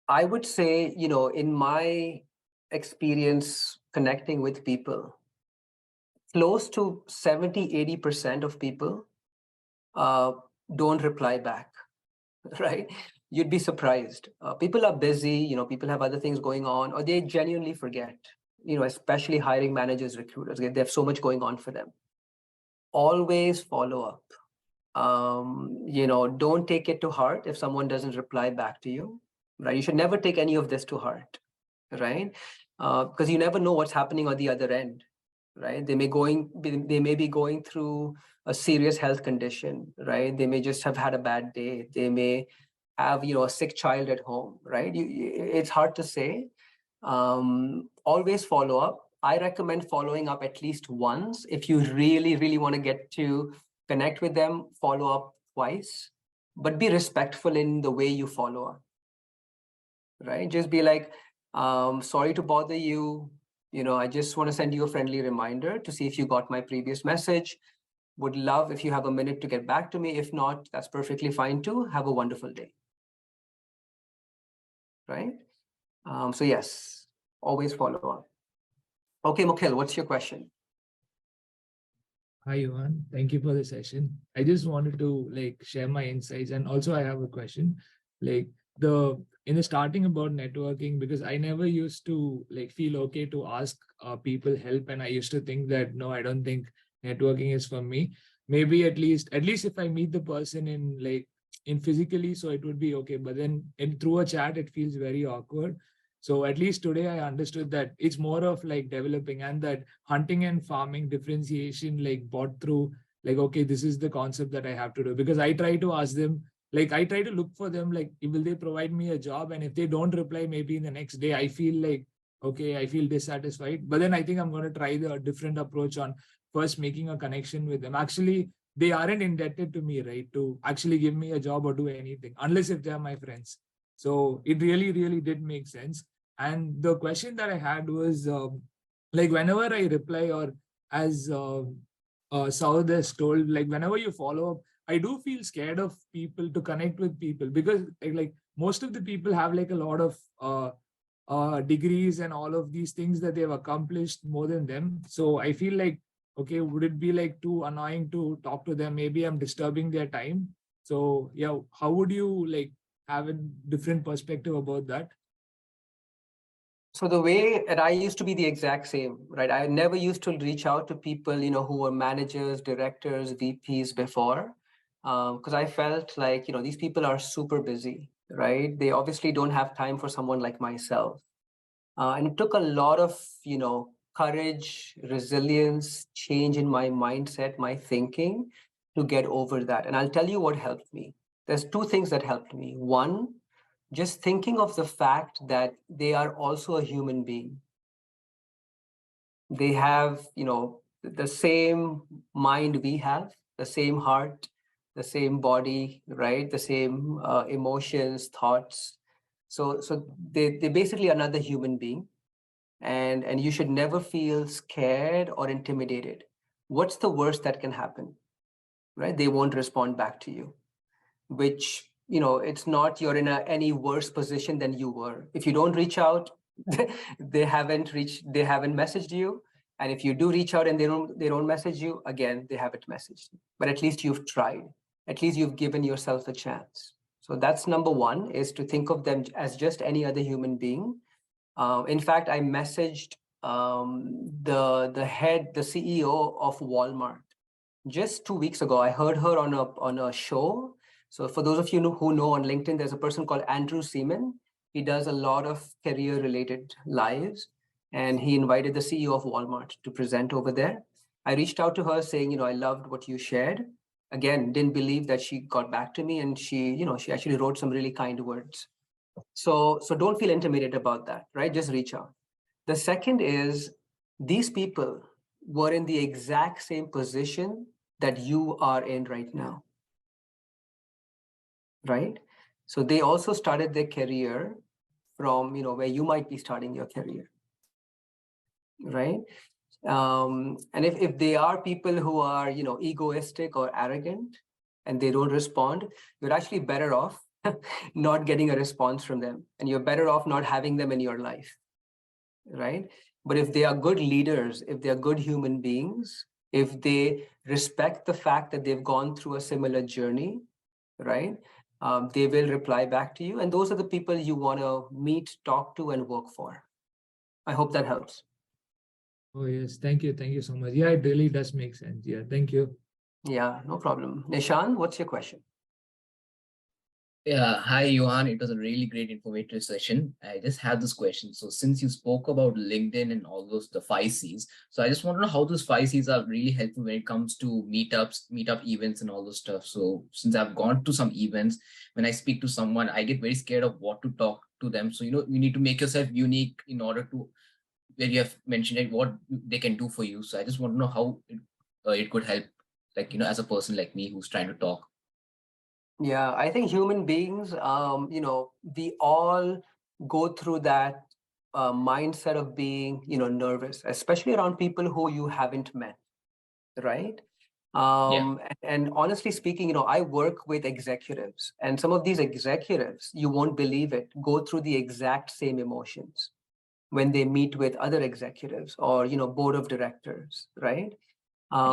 S2: I would say, in my experience connecting with people, close to 70-80% of people don't reply back, right? You'd be surprised. People are busy, people have other things going on, or they genuinely forget, especially hiring managers, recruiters, they have so much going on for them. Always follow up. Don't take it to heart if someone doesn't reply back to you, right? You should never take any of this to heart, right? Because you never know what's happening on the other end, right? They may be going through a serious health condition, right? They may just have had a bad day. They may have, a sick child at home, right? It's hard to say. Always follow up. I recommend following up at least once. If you really, really want to get to connect with them, follow up twice, but be respectful in the way you follow up, right? Just be like, sorry to bother you. I just want to send you a friendly reminder to see if you got my previous message. Would love if you have a minute to get back to me. If not, that's perfectly fine too. Have a wonderful day. Right? So yes, always follow up. Okay, Mukhil, what's your question?
S10: Hi, Johan. Thank you for the session. I just wanted to share my insights, and also I have a question. In the starting about networking, because I never used to feel okay to ask people help, and I used to think that no, I don't think networking is for me. Maybe at least if I meet the person in physically, so it would be okay. But then through a chat, it feels very awkward. So at least today I understood that it's more of developing, and that hunting and farming differentiation brought through okay, this is the concept that I have to do, because I try to ask them, I try to look for them, will they provide me a job? And if they don't reply, maybe in the next day, I feel okay, I feel dissatisfied. But then I think I'm going to try the different approach on first making a connection with them. Actually, they aren't indebted to me, right, to actually give me a job or do anything, unless if they're my friends. So it really, really did make sense. And the question that I had was, whenever I reply, or as Saud has told, whenever you follow up, I do feel scared of people to connect with people, because most of the people have a lot of degrees and all of these things that they've accomplished more than them. So I feel okay, would it be too annoying to talk to them? Maybe I'm disturbing their time. So yeah, how would you have a different perspective about that?
S2: So the way that I used to be the exact same, right? I never used to reach out to people, who were managers, directors, VPs before, because I felt like, these people are super busy, right? They obviously don't have time for someone like myself. And it took a lot of, courage, resilience, change in my mindset, my thinking to get over that. And I'll tell you what helped me. There's two things that helped me. One, just thinking of the fact that they are also a human being. They have, the same mind we have, the same heart, the same body, right? The same emotions, thoughts. So they basically another human being. and you should never feel scared or intimidated. What's the worst that can happen, right? They won't respond back to you, which, it's not you're in any worse position than you were. If you don't reach out, they haven't messaged you. And if you do reach out and they don't message you, again, they haven't messaged you. But at least you've tried. At least you've given yourself a chance. So that's number one, is to think of them as just any other human being. In fact, I messaged the CEO of Walmart just 2 weeks ago. I heard her on a show. So for those of you who know, on LinkedIn, there's a person called Andrew Seaman. He does a lot of career-related lives, and he invited the CEO of Walmart to present over there. I reached out to her saying, I loved what you shared. Again, didn't believe that she got back to me, and she actually wrote some really kind words. So don't feel intimidated about that, right? Just reach out. The second is, these people were in the exact same position that you are in right now, right? So they also started their career from, where you might be starting your career, right? And if they are people who are, egoistic or arrogant and they don't respond, you're actually better off not getting a response from them, and you're better off not having them in your life, right? But if they are good leaders, if they are good human beings, if they respect the fact that they've gone through a similar journey, right? They will reply back to you. And those are the people you want to meet, talk to, and work for. I hope that helps.
S10: Oh, yes. Thank you. Thank you so much. Yeah, it really does make sense. Yeah, thank you.
S2: Yeah, no problem. Nishan, what's your question?
S11: Yeah, hi, Johan. It was a really great informative session. I just have this question. So since you spoke about LinkedIn and all those, the 5 Cs, so I just want to know how those 5 Cs are really helpful when it comes to meetups, meetup events and all those stuff. So since I've gone to some events, when I speak to someone, I get very scared of what to talk to them. So, you need to make yourself unique in order to, where you have mentioned it, what they can do for you. So I just want to know how it could help, like, as a person like me who's trying to talk.
S2: Yeah, I think human beings, we all go through that mindset of being, nervous, especially around people who you haven't met, right? And honestly speaking, I work with executives, and some of these executives, you won't believe it, go through the exact same emotions when they meet with other executives or, board of directors, right?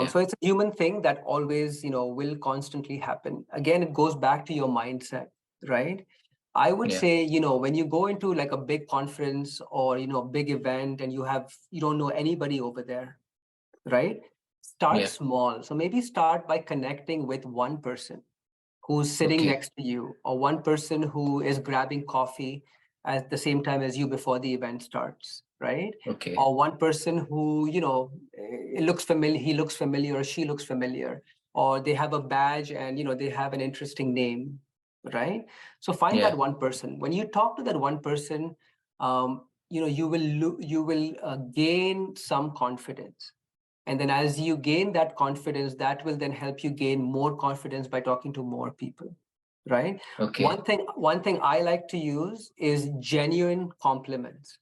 S2: So it's a human thing that always, will constantly happen. Again, it goes back to your mindset, right? I would say, when you go into like a big conference or, big event and you don't know anybody over there, right? Start small. So maybe start by connecting with one person who's sitting next to you, or one person who is grabbing coffee at the same time as you before the event starts, right?
S11: Okay.
S2: Or one person who, it looks familiar, he looks familiar, or she looks familiar, or they have a badge and, they have an interesting name, right? So find that one person. When you talk to that one person, you will gain some confidence. And then as you gain that confidence, that will then help you gain more confidence by talking to more people, right?
S11: Okay.
S2: One thing I like to use is genuine compliments.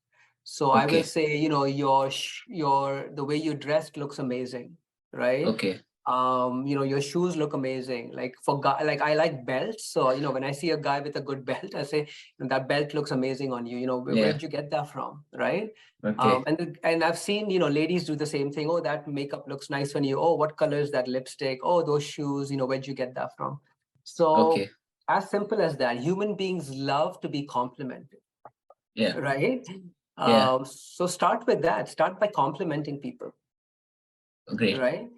S2: So I will say, the way you dressed looks amazing, right?
S11: Okay.
S2: Your shoes look amazing. Like I like belts. So, when I see a guy with a good belt, I say, that belt looks amazing on you. Where did you get that from, right?
S11: Okay.
S2: And I've seen, ladies do the same thing. Oh, that makeup looks nice on you. Oh, what color is that lipstick? Oh, those shoes, where'd you get that from? So as simple as that, human beings love to be complimented.
S11: Yeah.
S2: Right?
S11: Yeah.
S2: So start with that. Start by complimenting people.
S11: Great.
S2: Right?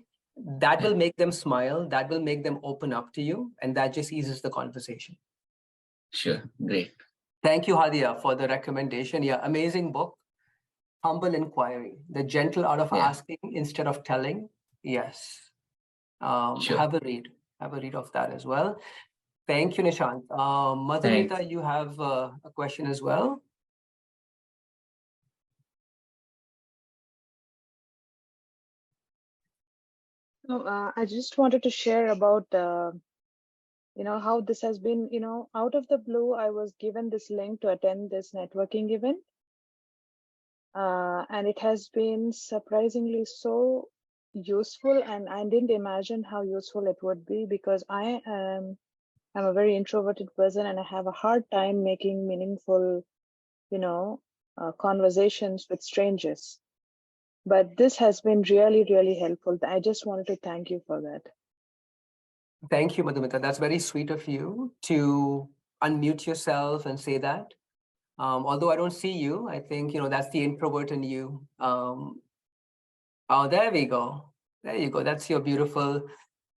S2: That will make them smile. That will make them open up to you. And that just eases the conversation.
S11: Sure. Great.
S2: Thank you, Hadia, for the recommendation. Yeah, amazing book. Humble Inquiry, The Gentle Art of Asking Instead of Telling. Yes.
S11: Sure.
S2: Have a read. Have a read of that as well. Thank you, Nishant. Madhumita, you have a question as well?
S12: No, I just wanted to share about, how this has been, out of the blue, I was given this link to attend this networking event. And it has been surprisingly so useful, and I didn't imagine how useful it would be, because I'm a very introverted person and I have a hard time making meaningful, conversations with strangers. But this has been really, really helpful. I just wanted to thank you for that.
S2: Thank you, Madhumita. That's very sweet of you to unmute yourself and say that. Although I don't see you, I think, that's the introvert in you. Oh, there we go. There you go. That's your beautiful,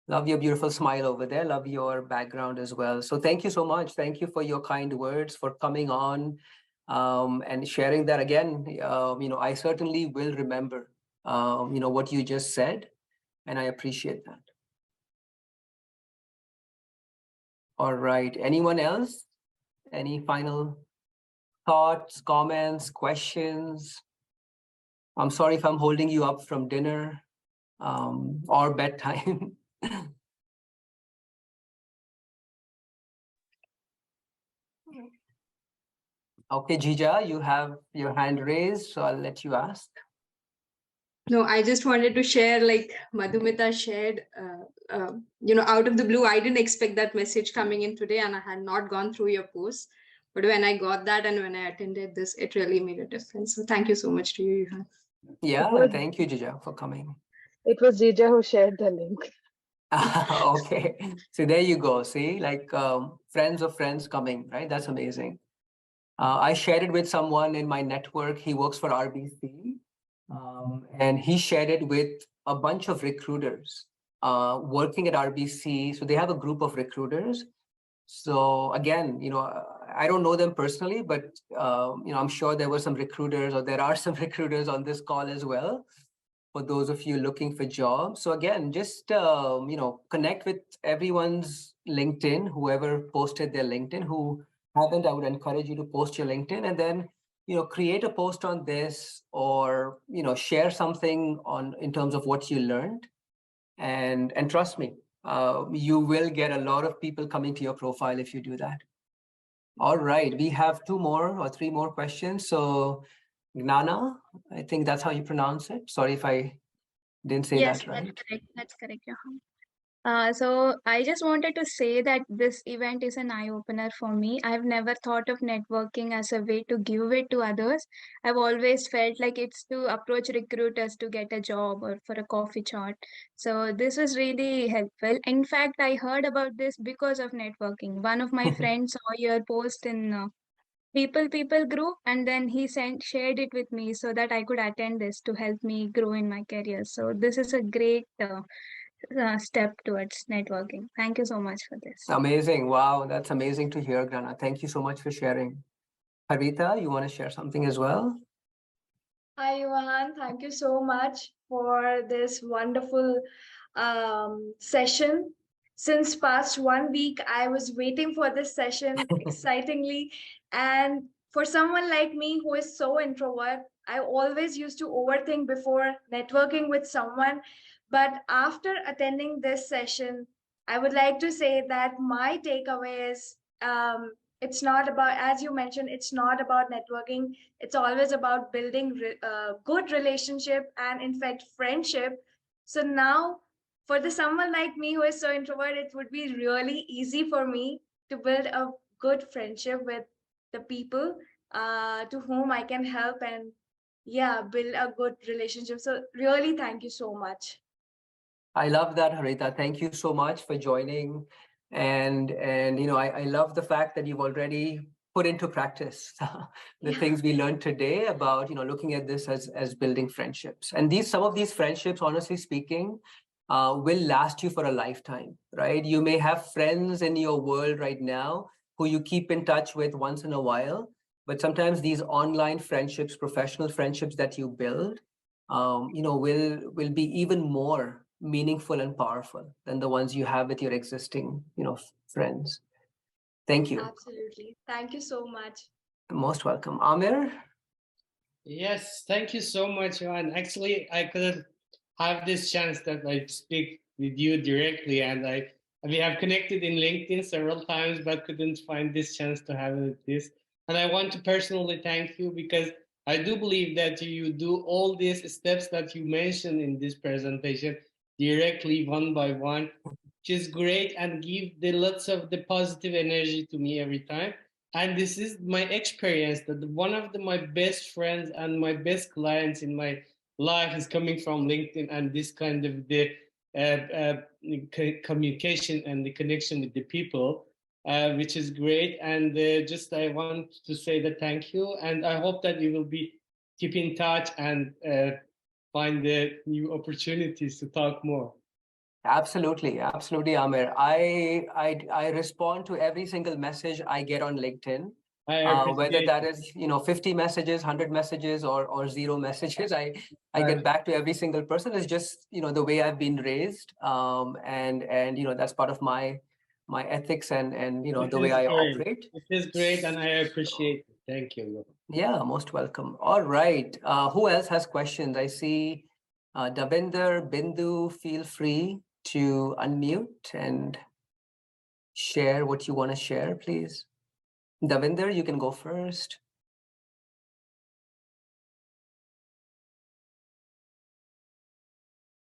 S2: love your beautiful smile over there. Love your background as well. So thank you so much. Thank you for your kind words, for coming on and sharing that again. I certainly will remember, what you just said, and I appreciate that. All right. Anyone else? Any final thoughts, comments, questions? I'm sorry if I'm holding you up from dinner or bedtime. Okay, Jija, you have your hand raised, so I'll let you ask.
S13: No, I just wanted to share, like Madhumita shared, out of the blue, I didn't expect that message coming in today, and I had not gone through your post. But when I got that and when I attended this, it really made a difference. So thank you so much to you, Yuhan.
S2: Yeah, thank you, Jija, for coming.
S12: It was Jija who shared the link.
S2: Okay, so there you go. See, like friends of friends coming, right? That's amazing. I shared it with someone in my network. He works for RBC, and he shared it with a bunch of recruiters working at RBC. So they have a group of recruiters. So again, I don't know them personally, but I'm sure there were some recruiters, or there are some recruiters on this call as well, for those of you looking for jobs. So again, just connect with everyone's LinkedIn, whoever posted their LinkedIn. Who haven't, I would encourage you to post your LinkedIn, and then create a post on this, or share something in terms of what you learned, and trust me, you will get a lot of people coming to your profile if you do that. All right, we have 2 more or 3 more questions. So Gnana, I think that's how you pronounce it. Sorry if I didn't say
S14: Yes,
S2: that right.
S14: that's correct. That's correct, Johan. So I just wanted to say that this event is an eye-opener for me. I've never thought of networking as a way to give it to others. I've always felt like it's to approach recruiters to get a job or for a coffee chat. So this was really helpful. In fact, I heard about this because of networking. One of my friends saw your post in people group, and then he shared it with me so that I could attend this to help me grow in my career. So this is a great step towards networking. Thank you so much for this.
S2: Amazing. Wow, that's amazing to hear, Gnana. Thank you so much for sharing. Harita, you want to share something as well?
S15: Hi, Johan. Thank you so much for this wonderful session. Since past 1 week, I was waiting for this session excitingly. And for someone like me who is so introvert, I always used to overthink before networking with someone. But after attending this session, I would like to say that my takeaway is it's not about, as you mentioned, it's not about networking. It's always about building good relationship and in fact friendship. So now for the someone like me who is so introvert, it would be really easy for me to build a good friendship with the people to whom I can help, and yeah, build a good relationship. So really thank you so much.
S2: I love that, Harita. Thank you so much for joining. And I love the fact that you've already put into practice the things we learned today about looking at this as building friendships. And some of these friendships, honestly speaking, will last you for a lifetime, right? You may have friends in your world right now who you keep in touch with once in a while, but sometimes these online friendships, professional friendships that you build, will be even more meaningful and powerful than the ones you have with your existing, friends. Thank you.
S15: Absolutely. Thank you so much.
S2: Most welcome. Amir?
S16: Yes, thank you so much, Johan. Actually, I couldn't have this chance that I speak with you directly, and we have connected in LinkedIn several times, but couldn't find this chance to have it this. And I want to personally thank you, because I do believe that you do all these steps that you mentioned in this presentation directly one by one, which is great and give the lots of the positive energy to me every time. And this is my experience that one of my best friends and my best clients in my life is coming from LinkedIn and this kind of the communication and the connection with the people, which is great. And just I want to say that thank you. And I hope that we will be keep in touch and find the new opportunities to talk more.
S2: Absolutely, absolutely, Amir. I respond to every single message I get on LinkedIn. Whether that is 50 messages, 100 messages, or 0 messages, I get back to every single person. It's just the way I've been raised, and that's part of my ethics and the way I operate.
S16: It is great, and I appreciate it. Thank you.
S2: Yeah, most welcome. All right, who else has questions? I see Davinder, Bindu. Feel free to unmute and share what you want to share, please. Davinder, you can go first.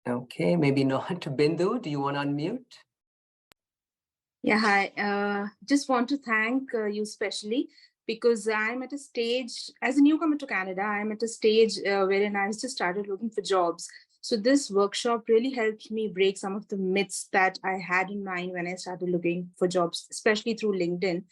S2: Okay, maybe not. Bindu, do you want to unmute?
S17: Yeah, hi. Just want to thank you specially because I'm at a stage, as a newcomer to Canada, I'm at a stage wherein I just started looking for jobs. So this workshop really helped me break some of the myths that I had in mind when I started looking for jobs, especially through LinkedIn.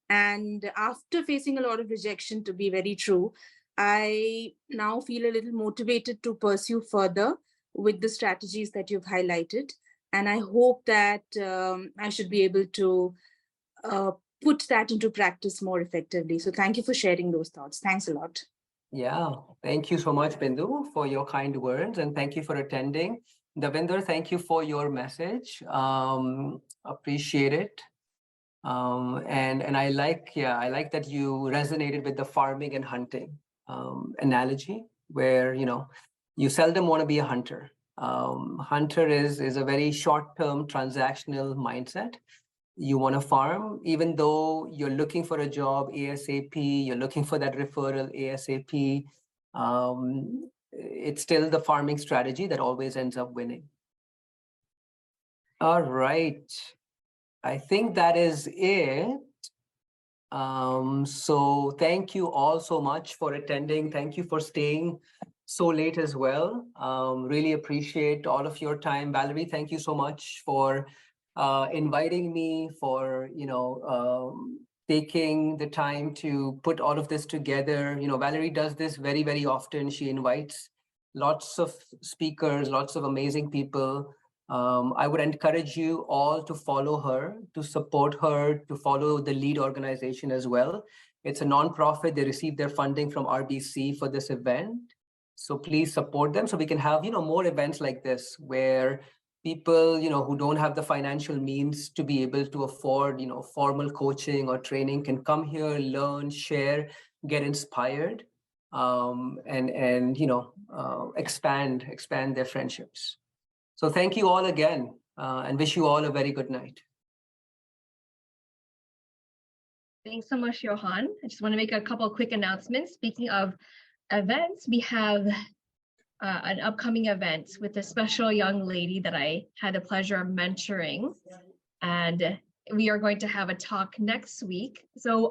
S17: And after facing a lot of rejection, to be very true, I now feel a little motivated to pursue further with the strategies that you've highlighted. And I hope that I should be able to put that into practice more effectively. So thank you for sharing those thoughts. Thanks a lot.
S2: Yeah, thank you so much, Bindu, for your kind words, and thank you for attending. Davinder, thank you for your message. Appreciate it. And I like that you resonated with the farming and hunting analogy, where you seldom want to be a hunter. Hunter is a very short-term transactional mindset. You want to farm, even though you're looking for a job ASAP, you're looking for that referral ASAP. It's still the farming strategy that always ends up winning. All right. I think that is it. So thank you all so much for attending. Thank you for staying so late as well. Really appreciate all of your time. Valerie, thank you so much for inviting me, for taking the time to put all of this together. Valerie does this very, very often. She invites lots of speakers, lots of amazing people. I would encourage you all to follow her, to support her, to follow the LEAD organization as well. It's a nonprofit. They receive their funding from RBC for this event. So please support them so we can have, more events like this where people, who don't have the financial means to be able to afford, formal coaching or training can come here, learn, share, get inspired, and expand their friendships. So thank you all again, and wish you all a very good night.
S1: Thanks so much, Johan. I just want to make a couple of quick announcements. Speaking of events, we have an upcoming event with a special young lady that I had the pleasure of mentoring. And we are going to have a talk next week. So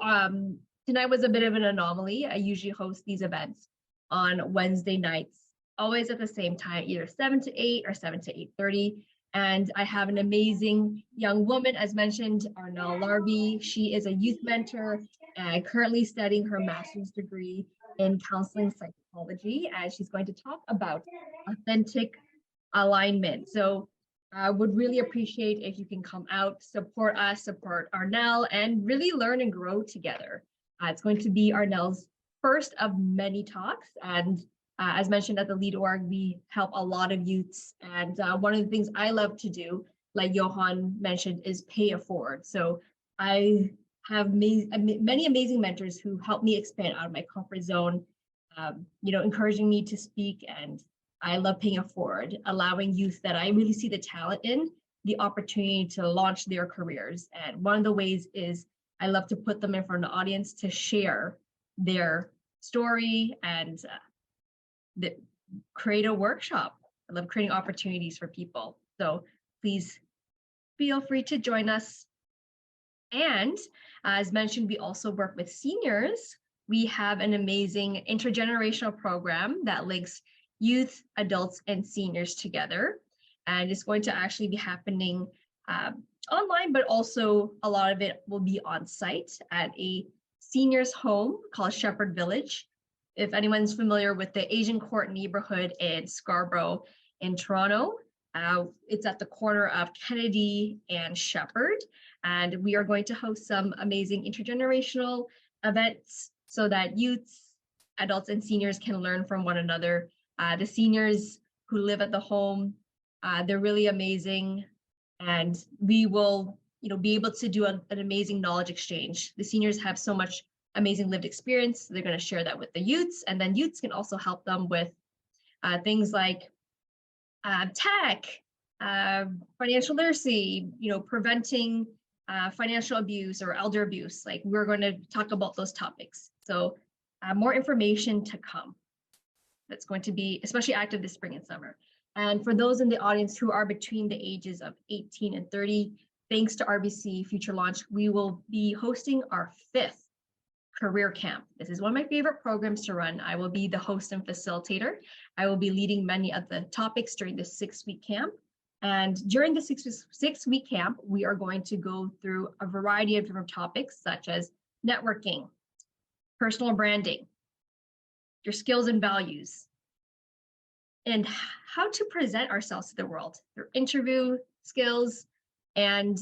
S1: tonight was a bit of an anomaly. I usually host these events on Wednesday nights, always at the same time, either 7 to 8 or 7 to 8:30. And I have an amazing young woman, as mentioned, Arnel Larby. She is a youth mentor and currently studying her master's degree in counseling psychology, and she's going to talk about authentic alignment. So I would really appreciate if you can come out, support us, support Arnel, and really learn and grow together. It's going to be Arnel's first of many talks, and as mentioned at the LEAD org, we help a lot of youths. And one of the things I love to do, like Johan mentioned, is pay it forward. So I have many amazing mentors who help me expand out of my comfort zone, encouraging me to speak. And I love paying it forward, allowing youth that I really see the talent in the opportunity to launch their careers. And one of the ways is I love to put them in front of the audience to share their story and create a workshop. I love creating opportunities for people. So please feel free to join us. And as mentioned, we also work with seniors. We have an amazing intergenerational program that links youth, adults, and seniors together. And it's going to actually be happening online, but also a lot of it will be on site at a seniors home called Shepherd Village. If anyone's familiar with the Asian Court neighborhood in Scarborough in Toronto, it's at the corner of Kennedy and Shepherd. And we are going to host some amazing intergenerational events so that youths, adults, and seniors can learn from one another. The seniors who live at the home, they're really amazing. And we will, be able to do an amazing knowledge exchange. The seniors have so much amazing lived experience. They're going to share that with the youths, and then youths can also help them with things like tech, financial literacy, preventing financial abuse or elder abuse. Like, we're going to talk about those topics. So more information to come. That's going to be especially active this spring and summer. And for those in the audience who are between the ages of 18 and 30, thanks to RBC Future Launch, we will be hosting our 5th career camp. This is one of my favorite programs to run. I will be the host and facilitator. I will be leading many of the topics during the 6-week camp. And during the 6-week camp, we are going to go through a variety of different topics, such as networking, personal branding, your skills and values, and how to present ourselves to the world through interview skills. And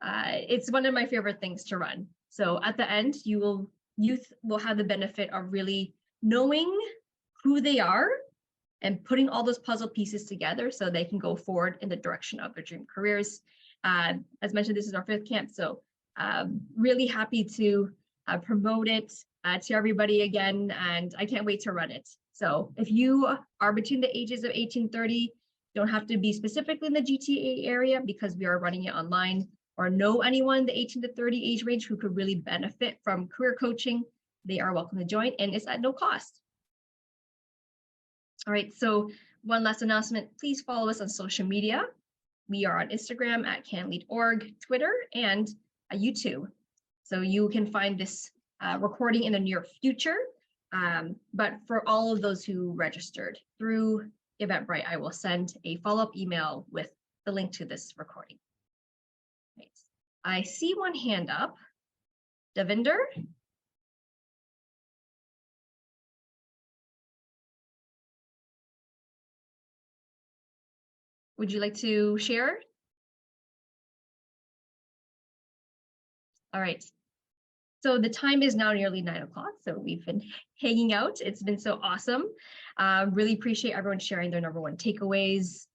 S1: it's one of my favorite things to run. So at the end, youth will have the benefit of really knowing who they are and putting all those puzzle pieces together so they can go forward in the direction of their dream careers. As mentioned, this is our 5th camp, so really happy to promote it to everybody again, and I can't wait to run it. So if you are between the ages of 18 and 30, don't have to be specifically in the GTA area because we are running it online, or know anyone in the 18 to 30 age range who could really benefit from career coaching, they are welcome to join, and it's at no cost. All right, so one last announcement, please follow us on social media. We are on Instagram at CanLead.org, Twitter, and YouTube. So you can find this recording in the near future. But for all of those who registered through Eventbrite, I will send a follow-up email with the link to this recording. Right. I see one hand up. Devinder? Would you like to share? All right. So the time is now nearly 9 o'clock. So we've been hanging out. It's been so awesome. Really appreciate everyone sharing their #1 takeaways.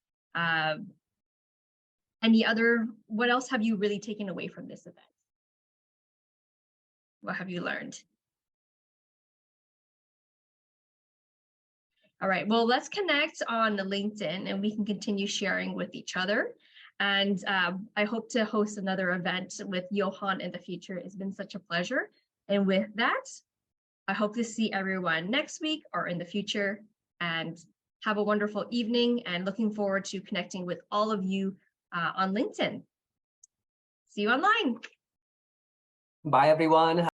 S1: What else have you really taken away from this event? What have you learned? All right, well, let's connect on LinkedIn and we can continue sharing with each other. And I hope to host another event with Johan in the future. It's been such a pleasure. And with that, I hope to see everyone next week or in the future, and have a wonderful evening, and looking forward to connecting with all of you on LinkedIn. See you online.
S2: Bye, everyone.